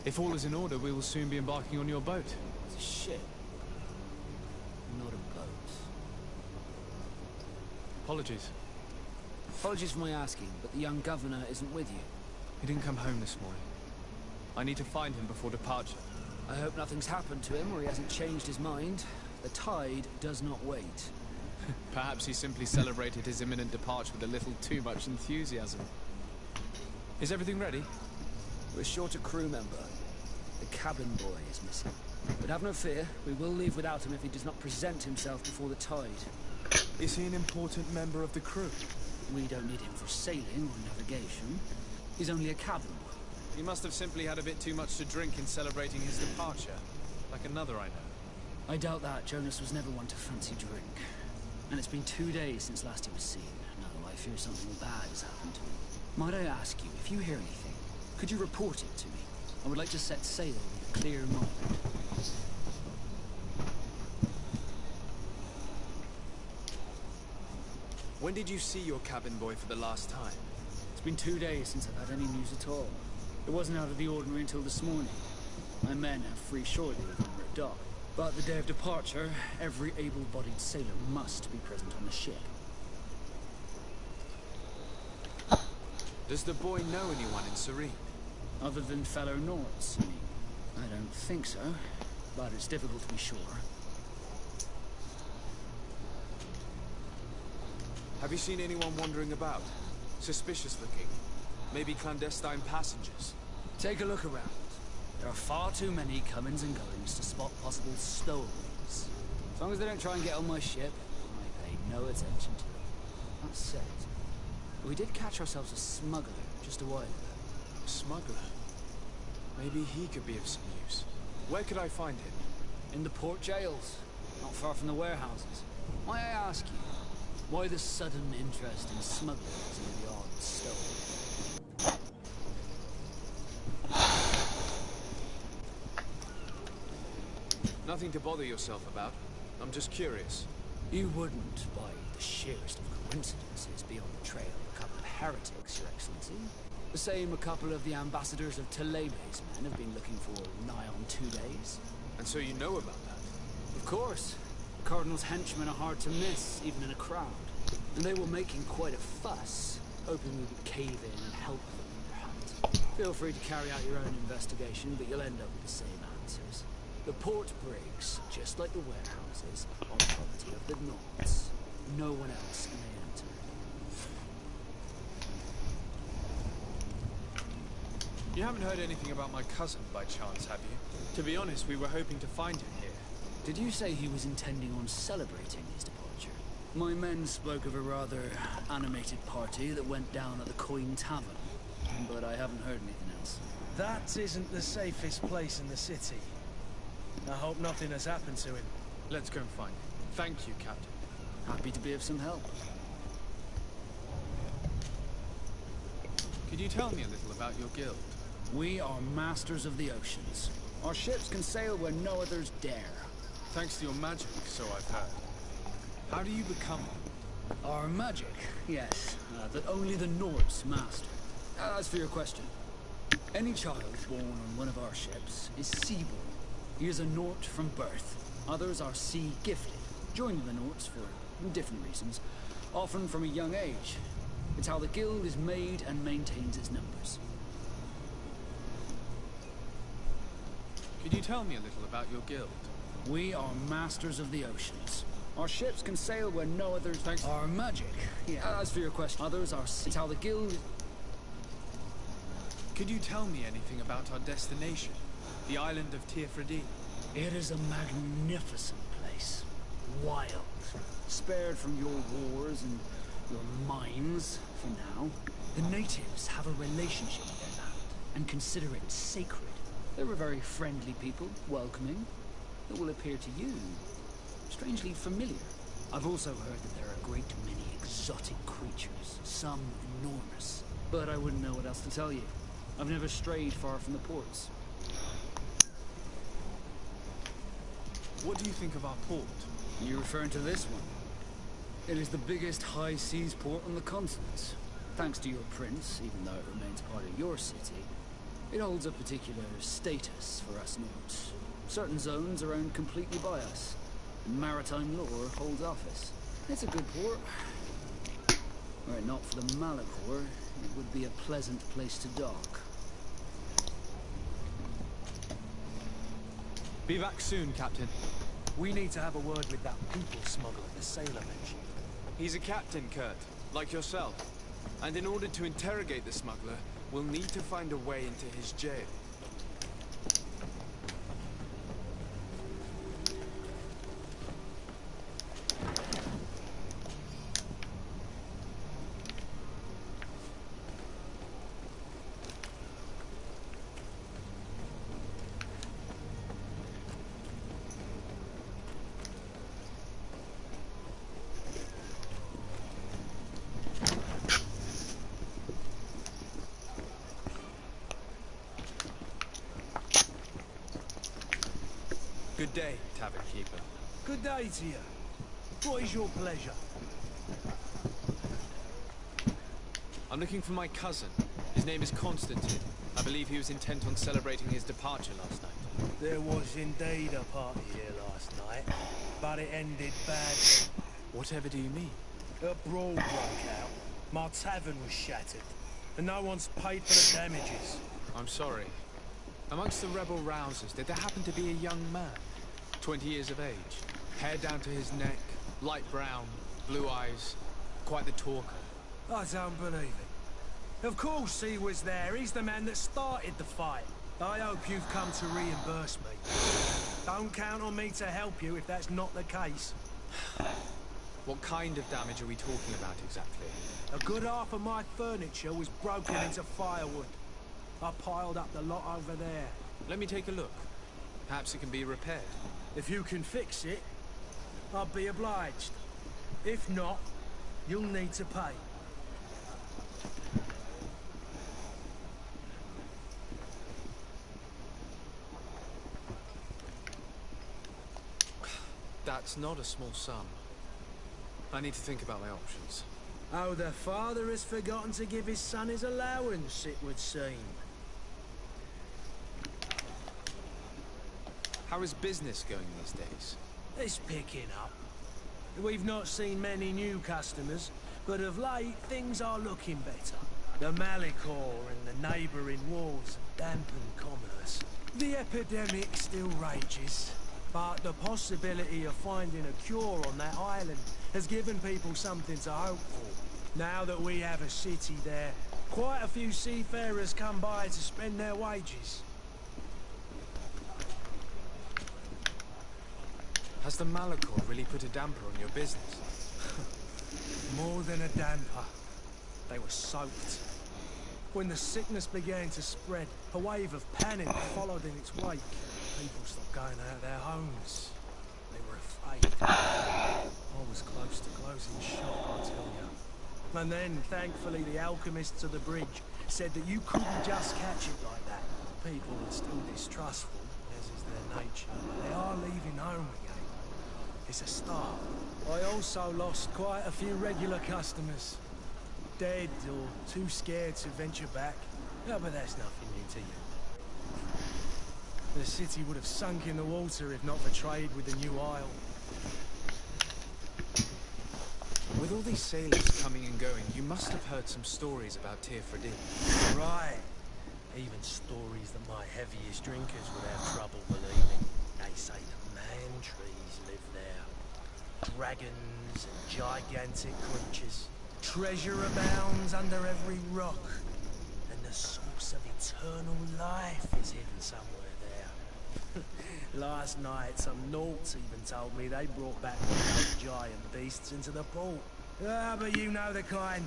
If all is in order, we will soon be embarking on your boat. It's a ship, not a boat. Apologies. Apologies for my asking, but the young governor isn't with you. He didn't come home this morning. I need to find him before departure. I hope nothing's happened to him or he hasn't changed his mind. The tide does not wait. Perhaps he simply celebrated his imminent departure with a little too much enthusiasm. Is everything ready? We're short a crew member. The cabin boy is missing. But have no fear, we will leave without him if he does not present himself before the tide. Is he an important member of the crew? We don't need him for sailing or navigation. He's only a cabin boy. He must have simply had a bit too much to drink in celebrating his departure. Like another I know. I doubt that. Jonas was never one to fancy drink. And it's been 2 days since last he was seen. No, I fear something bad has happened to him. Might I ask you, if you hear anything, could you report it to me? I would like to set sail with a clear mind. When did you see your cabin boy for the last time? It's been 2 days since I've had any news at all. It wasn't out of the ordinary until this morning. My men have free shore leave when we're at dock. But the day of departure, every able-bodied sailor must be present on the ship. Does the boy know anyone in Serene? Other than fellow Nords, you mean? I don't think so, but it's difficult to be sure. Have you seen anyone wandering about? Suspicious looking? Maybe clandestine passengers? Take a look around. There are far too many comings and goings to spot possible stowaways. As long as they don't try and get on my ship, I pay no attention to them. That said, we did catch ourselves a smuggler just a while ago. A smuggler? Maybe he could be of some use. Where could I find him? In the port jails, not far from the warehouses. May I ask you, why the sudden interest in smugglers and the odd stowaway? Nothing to bother yourself about. I'm just curious. You wouldn't, by the sheerest of coincidences, be on the trail of a couple of heretics, Your Excellency. The same a couple of the ambassadors of Telebe's men have been looking for nigh on 2 days. And so you know about that? Of course. The Cardinal's henchmen are hard to miss, even in a crowd. And they were making quite a fuss, hoping we would cave in and help them in their hunt. Feel free to carry out your own investigation, but you'll end up with the same answers. The port brigs, just like the warehouses, are property of the Nords. No one else may enter. You haven't heard anything about my cousin by chance, have you? To be honest, we were hoping to find him here. Did you say he was intending on celebrating his departure? My men spoke of a rather animated party that went down at the Coin Tavern, but I haven't heard anything else. That isn't the safest place in the city. I hope nothing has happened to him. Let's go and find him. Thank you, Captain. Happy to be of some help. Could you tell me a little about your guild? We are masters of the oceans. Our ships can sail where no others dare. Thanks to your magic, so I've heard. How do you become one? Our magic, yes, that only the Nords master. As for your question, any child born on one of our ships is seaborn. He is a Nort from birth. Others are sea-gifted, joining the Nords for different reasons, often from a young age. It's how the guild is made and maintains its numbers. Could you tell me a little about your guild? We are masters of the oceans. Our ships can sail where no others. Thanks. Our magic. Yeah. As for your question, others are. It's how the guild. Could you tell me anything about our destination, the island of Tirfredi? It is a magnificent place. Wild. Spared from your wars and your mines for now. The natives have a relationship with their land and consider it sacred. They're a very friendly people, welcoming. That will appear to you strangely familiar. I've also heard that there are a great many exotic creatures, some enormous. But I wouldn't know what else to tell you. I've never strayed far from the ports. What do you think of our port? You're referring to this one? It is the biggest high seas port on the continent. Thanks to your prince, even though it remains part of your city, it holds a particular status for us Nords. Certain zones are owned completely by us, and maritime law holds office. It's a good port. Were it not for the Malachor, it would be a pleasant place to dock. Be back soon, Captain. We need to have a word with that people smuggler the sailor mentioned. He's a captain, Kurt, like yourself. And in order to interrogate the smuggler, we'll need to find a way into his jail. Good day, tavern keeper. Good day to you. What is your pleasure? I'm looking for my cousin. His name is Constantine. I believe he was intent on celebrating his departure last night. There was indeed a party here last night, but it ended badly. Whatever do you mean? A brawl broke out. My tavern was shattered, and no one's paid for the damages. I'm sorry. Amongst the rebel rousers, did there happen to be a young man? 20 years of age, hair down to his neck, light brown, blue eyes, quite the talker. I don't believe it. Of course he was there. He's the man that started the fight. I hope you've come to reimburse me. Don't count on me to help you if that's not the case. What kind of damage are we talking about exactly? A good half of my furniture was broken into firewood. I piled up the lot over there. Let me take a look. Perhaps it can be repaired. If you can fix it, I'll be obliged. If not, you'll need to pay. That's not a small sum. I need to think about my options. Oh, the father has forgotten to give his son his allowance, it would seem. How is business going these days? It's picking up. We've not seen many new customers, but of late things are looking better. The Malachor and the neighbouring wars dampen commerce. The epidemic still rages, but the possibility of finding a cure on that island has given people something to hope for. Now that we have a city there, Quite a few seafarers come by to spend their wages. Has the Malachor really put a damper on your business? More than a damper. They were soaked. When the sickness began to spread, a wave of panic followed in its wake. People stopped going out of their homes. They were afraid. I was close to closing shop, I tell you. And then, thankfully, the alchemists of the bridge said that you couldn't just catch it like that. People are still distrustful, as is their nature, but they are leaving home again. It's a start. I also lost quite a few regular customers. Dead or too scared to venture back. No, but that's nothing new to you. The city would have sunk in the water if not for trade with the new isle. With all these sailors coming and going, you must have heard some stories about Tearfredin. Right. Even stories that my heaviest drinkers would have trouble believing. They say that man trees live there. Dragons and gigantic creatures. Treasure abounds under every rock. And the source of eternal life is hidden somewhere there. Last night, some Nauts even told me they brought back those giant beasts into the port. Ah, but you know the kind.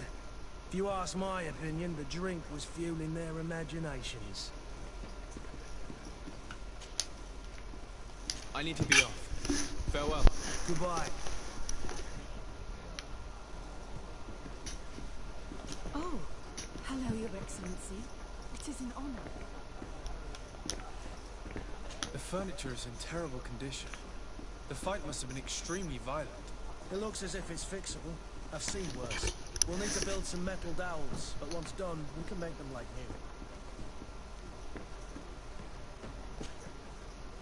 If you ask my opinion, the drink was fueling their imaginations. I need to be off. Farewell. Goodbye. Oh, hello, Your Excellency. It is an honor. The furniture is in terrible condition. The fight must have been extremely violent. It looks as if it's fixable. I've seen worse. We'll need to build some metal dowels, but once done, we can make them like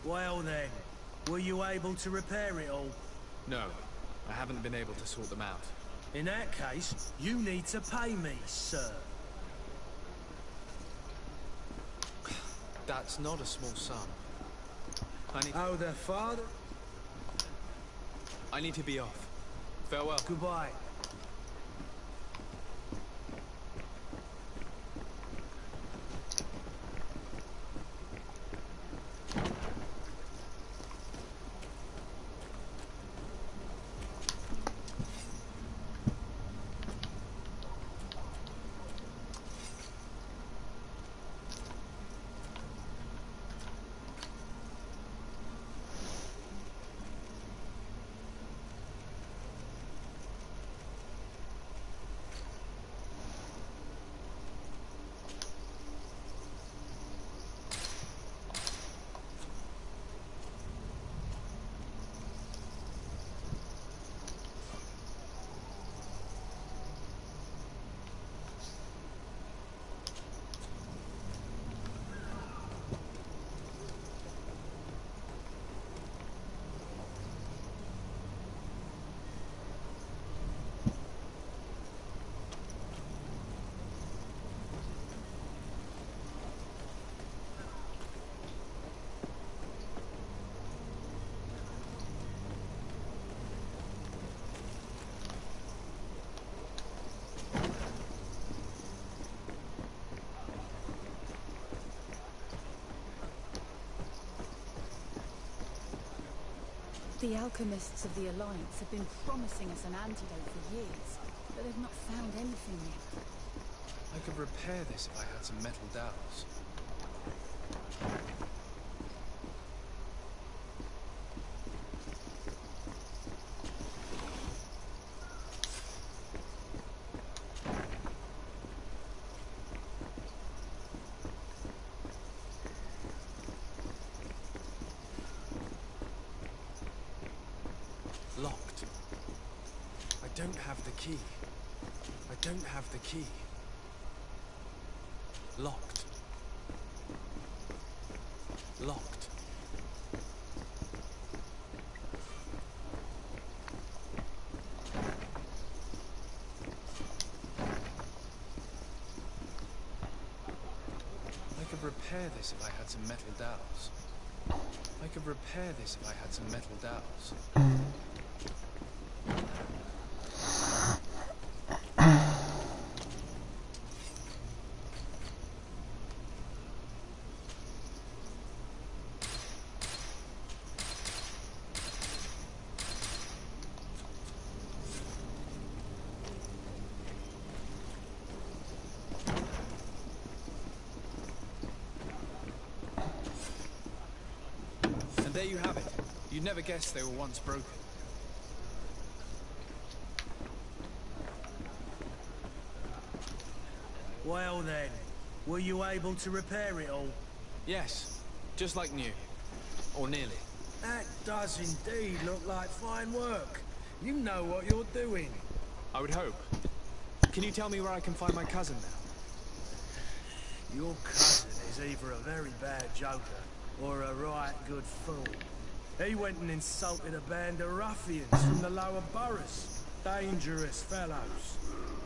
new. Well then, were you able to repair it all? No, I haven't been able to sort them out. In that case, you need to pay me, sir. That's not a small sum. Oh, the father? I need to be off. Farewell. Goodbye. The alchemists of the Alliance have been promising us an antidote for years, but they've not found anything yet. I could repair this if I had some metal dowels. Locked. I don't have the key. I don't have the key. Locked. Locked. I could repair this if I had some metal dowels. I could repair this if I had some metal dowels. And there you have it. You'd never guess they were once broken. Well then, were you able to repair it all? Yes, just like new. Or nearly. That does indeed look like fine work. You know what you're doing. I would hope. Can you tell me where I can find my cousin now? Your cousin is either a very bad joker or a right good fool. He went and insulted a band of ruffians from the lower boroughs. Dangerous fellows.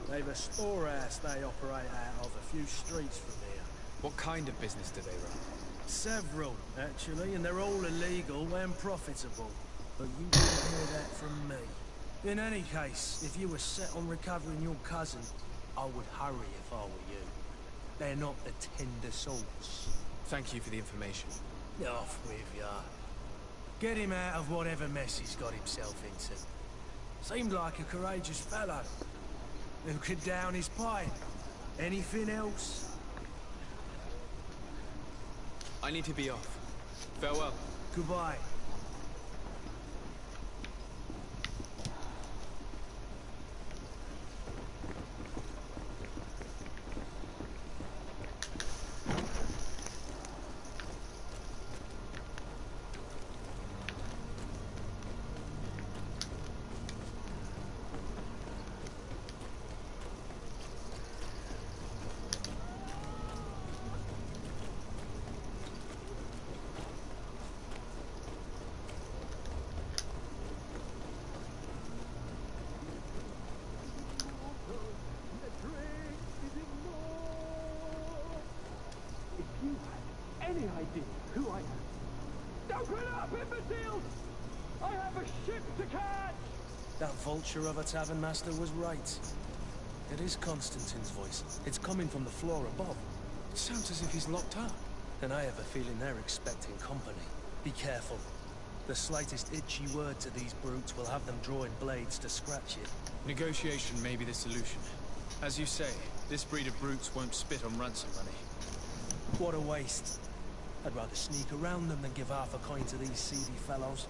They've a storehouse they operate out of a few streets from here. What kind of business do they run? Several, actually, and they're all illegal and profitable. But you didn't hear that from me. In any case, if you were set on recovering your cousin, I would hurry if I were you. They're not the tender sorts. Thank you for the information. Off with ya. Get him out of whatever mess he's got himself into. Seemed like a courageous fellow who could down his pipe. Anything else? I need to be off. Farewell. Goodbye. Any idea who I am? Open up, imbeciles! I have a ship to catch! That vulture of a tavern master was right. It is Constantine's voice. It's coming from the floor above. It sounds as if he's locked up. And I have a feeling they're expecting company. Be careful. The slightest itchy word to these brutes will have them drawing blades to scratch it. Negotiation may be the solution. As you say, this breed of brutes won't spit on ransom money. What a waste. I'd rather sneak around them than give half a coin to these seedy fellows.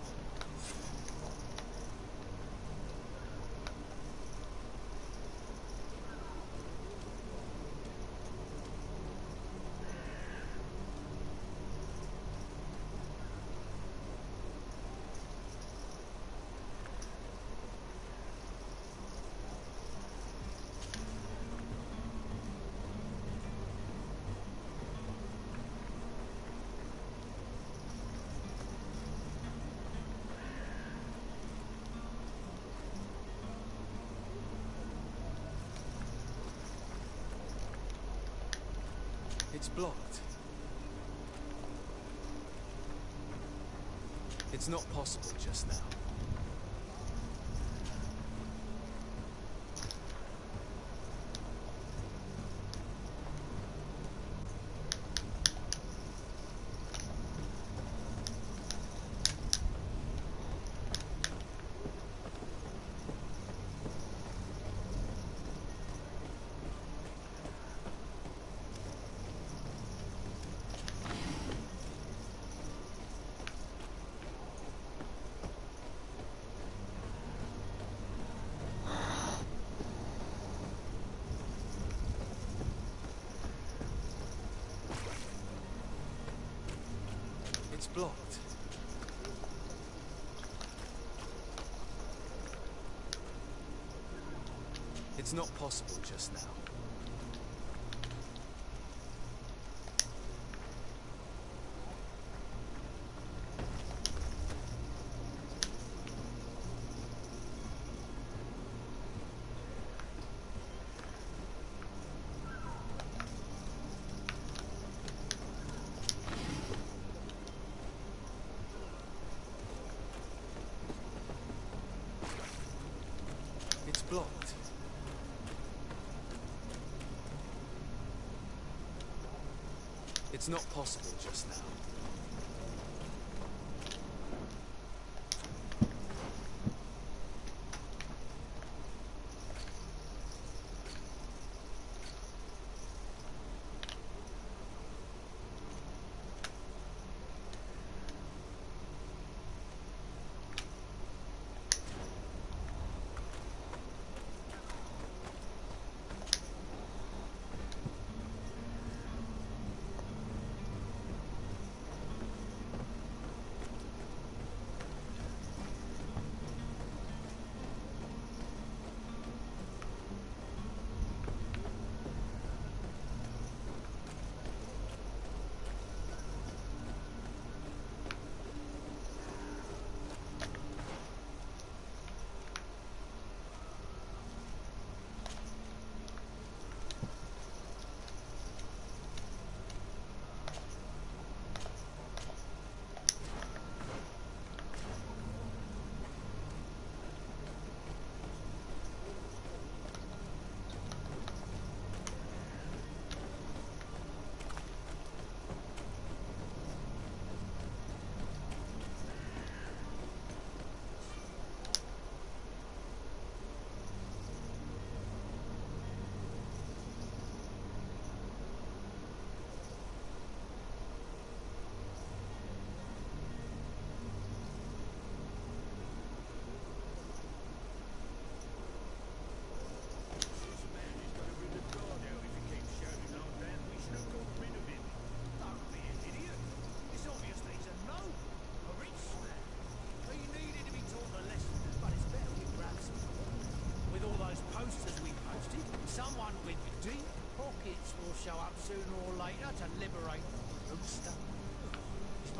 It's blocked. It's not possible just now. It's blocked. It's not possible just now. It's blocked. It's not possible just now.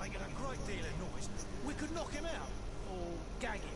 making a great deal of noise. We could knock him out, or gag him.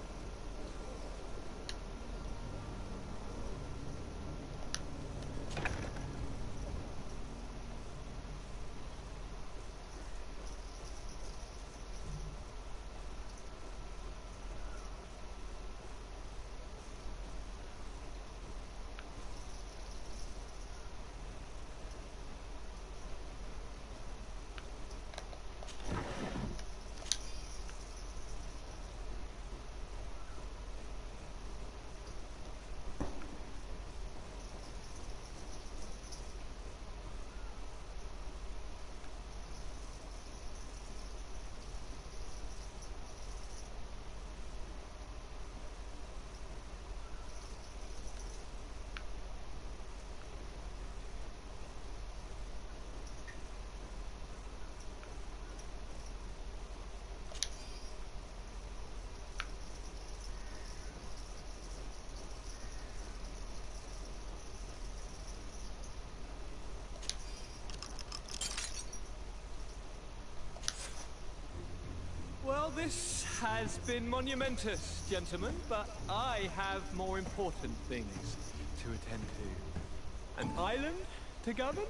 Well, this has been monumentous, gentlemen, but I have more important things to attend to. An island to govern,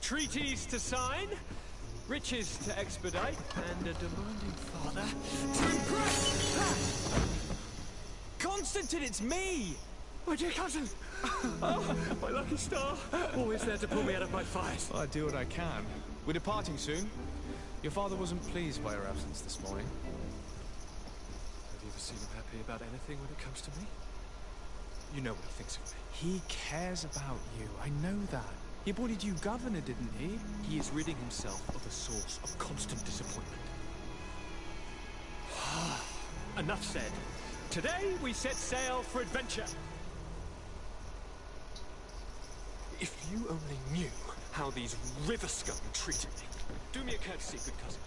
treaties to sign, riches to expedite, and a demanding father to impress. Constantine, it's me! My dear cousin! Oh, my lucky star! Always there to pull me out of my fight. Well, I do what I can. We're departing soon. Your father wasn't pleased by your absence this morning. Have you ever seen him happy about anything when it comes to me? You know what he thinks of me. He cares about you, I know that. He appointed you governor, didn't he? He is ridding himself of a source of constant disappointment. Enough said. Today we set sail for adventure. If you only knew how these river scum treated me. Do me a courtesy, good cousin.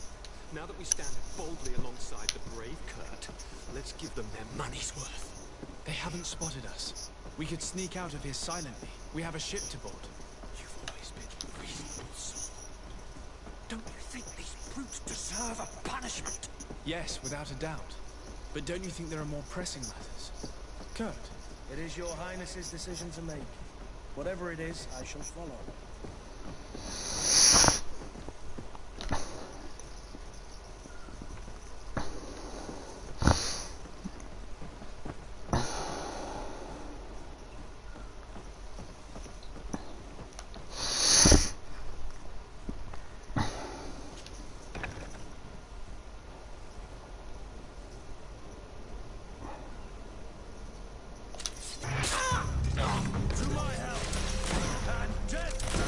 Now that we stand boldly alongside the brave Kurt, let's give them their money's worth. They haven't spotted us. We could sneak out of here silently. We have a ship to board. You've always been a reasonable soul. Don't you think these brutes deserve a punishment? Yes, without a doubt. But don't you think there are more pressing matters? Kurt? It is your Highness's decision to make. Whatever it is, I shall follow. To my help, and death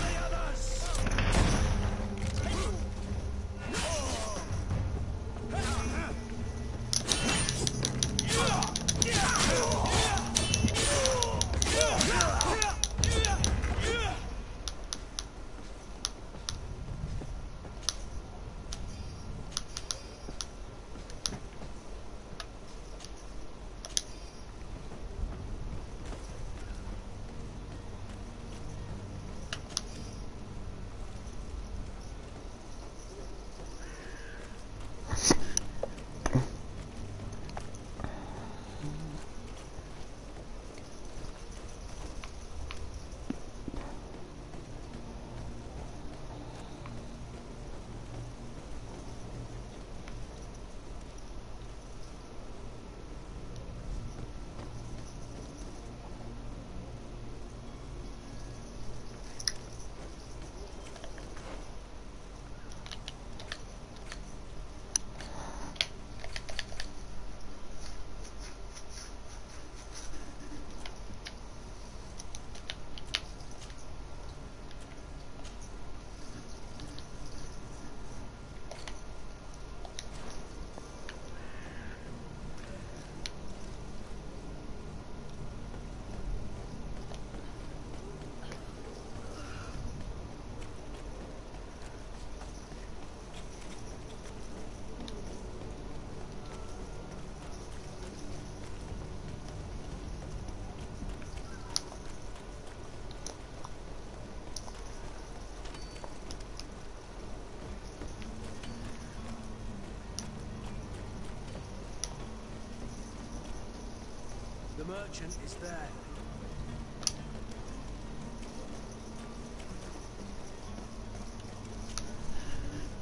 merchant is there.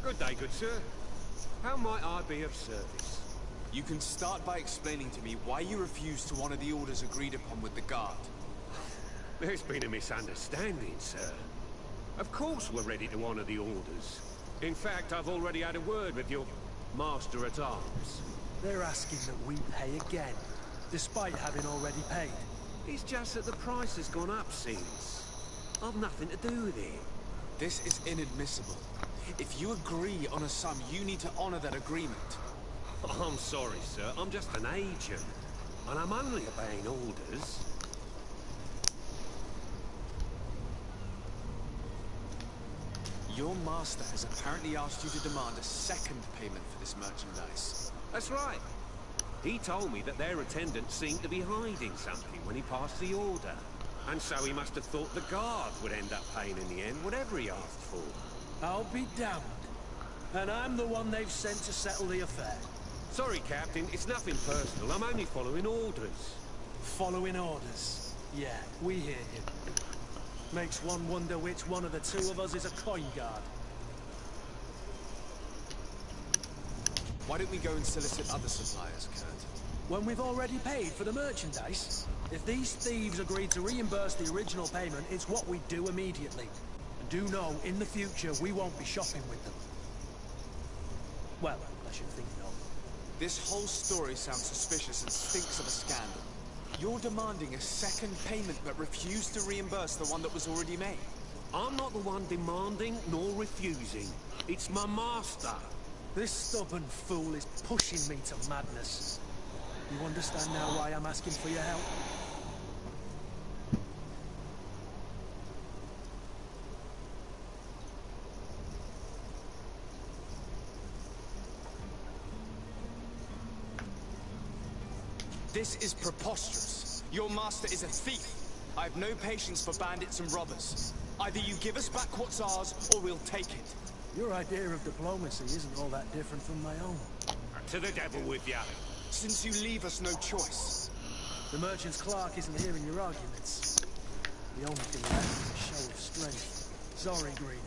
Good day, good sir. How might I be of service? You can start by explaining to me why you refused to honor the orders agreed upon with the guard. There's been a misunderstanding, sir. Of course we're ready to honor the orders. In fact, I've already had a word with your master-at-arms. They're asking that we pay again, despite having already paid. It's just that the price has gone up since. I've nothing to do with it. This is inadmissible. If you agree on a sum, you need to honor that agreement. I'm sorry, sir. I'm just an agent. And I'm only obeying orders. Your master has apparently asked you to demand a second payment for this merchandise. That's right. He told me that their attendant seemed to be hiding something when he passed the order. And so he must have thought the guard would end up paying in the end, whatever he asked for. I'll be damned. And I'm the one they've sent to settle the affair. Sorry, Captain. It's nothing personal. I'm only following orders. Following orders? Yeah, we hear you. Makes one wonder which one of the two of us is a coin guard. Why don't we go and solicit other suppliers, Kurt? When we've already paid for the merchandise? If these thieves agreed to reimburse the original payment, it's what we do immediately. And do know, in the future, we won't be shopping with them. Well, I should think not. This whole story sounds suspicious and stinks of a scandal. You're demanding a second payment but refuse to reimburse the one that was already made. I'm not the one demanding nor refusing. It's my master. This stubborn fool is pushing me to madness. You understand now why I'm asking for your help? This is preposterous. Your master is a thief. I have no patience for bandits and robbers. Either you give us back what's ours, or we'll take it. Your idea of diplomacy isn't all that different from my own. To the devil with you. Since you leave us no choice. The merchant's clerk isn't hearing your arguments. The only thing left is a show of strength. Sorry, Greedy.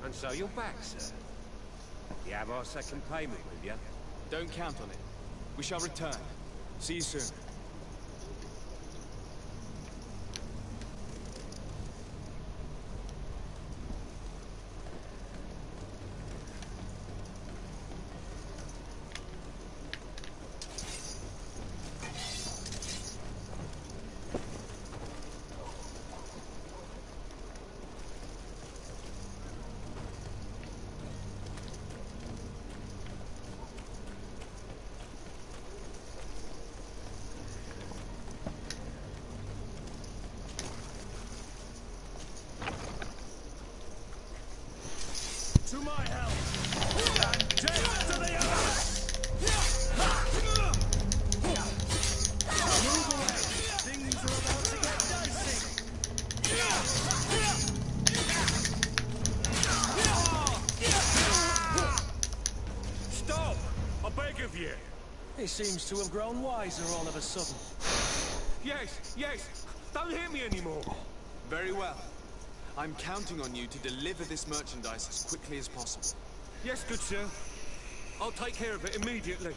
And so you're back, sir. You have our second payment with you? Don't count on it. We shall return. See you soon. To my help! And death to the other! Move away! Things are about to get dicey! Stop! I beg of you! He seems to have grown wiser all of a sudden. Yes, yes! Don't hit me anymore! Very well. I'm counting on you to deliver this merchandise as quickly as possible. Yes, good sir. I'll take care of it immediately.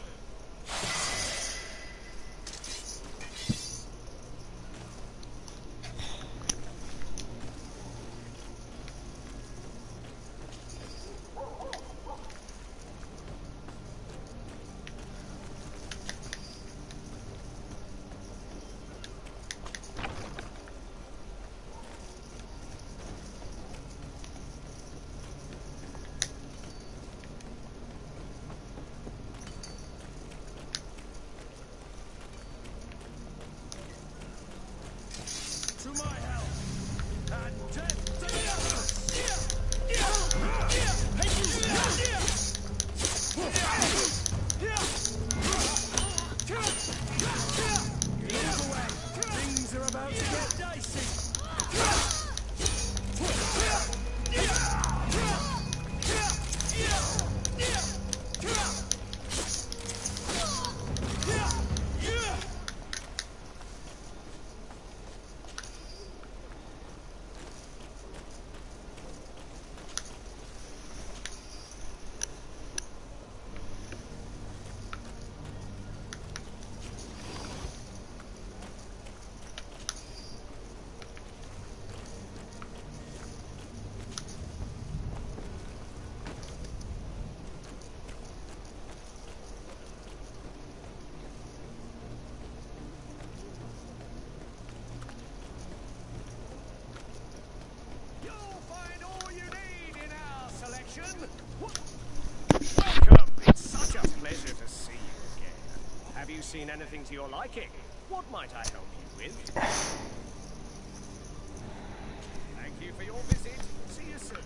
you seen anything to your liking? What might I help you with? Thank you for your visit. See you soon.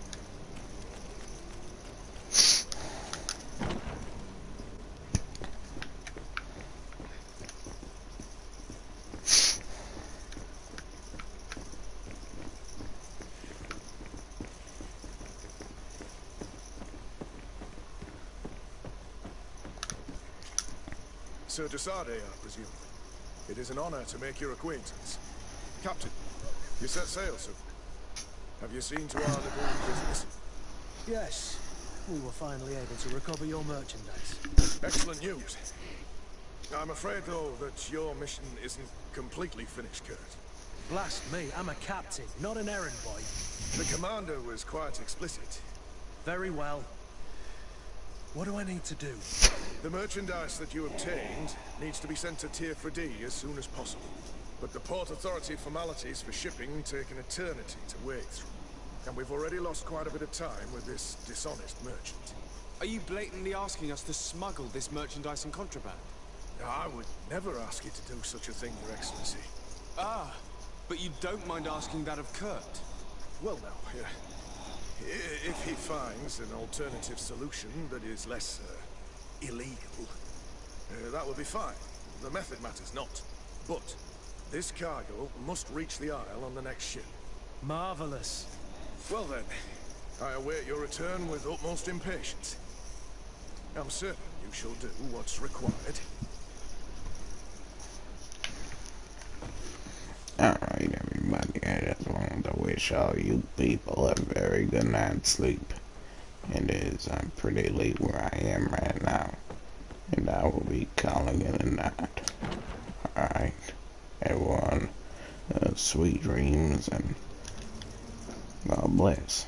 Sir Desade, I presume. It is an honor to make your acquaintance. Captain, you set sail soon. Have you seen to our little business? Yes, we were finally able to recover your merchandise. Excellent news. I'm afraid, though, that your mission isn't completely finished, Kurt. Blast me, I'm a captain, not an errand boy. The commander was quite explicit. Very well. What do I need to do? The merchandise that you obtained needs to be sent to Tier 4D as soon as possible. But the Port Authority formalities for shipping take an eternity to wade through. And we've already lost quite a bit of time with this dishonest merchant. Are you blatantly asking us to smuggle this merchandise and contraband? I would never ask you to do such a thing, Your Excellency. Ah, but you don't mind asking that of Kurt? Well, no. If he finds an alternative solution that is less illegal, that would be fine. The method matters not. But this cargo must reach the Isle on the next ship. Marvelous. Well then, I await your return with utmost impatience. I'm certain you shall do what's required. Alright, everybody, I just wanted to wish all you people a very good night's sleep. It is pretty late where I am right now, and I will be calling it a night. Alright, everyone, sweet dreams, and God bless.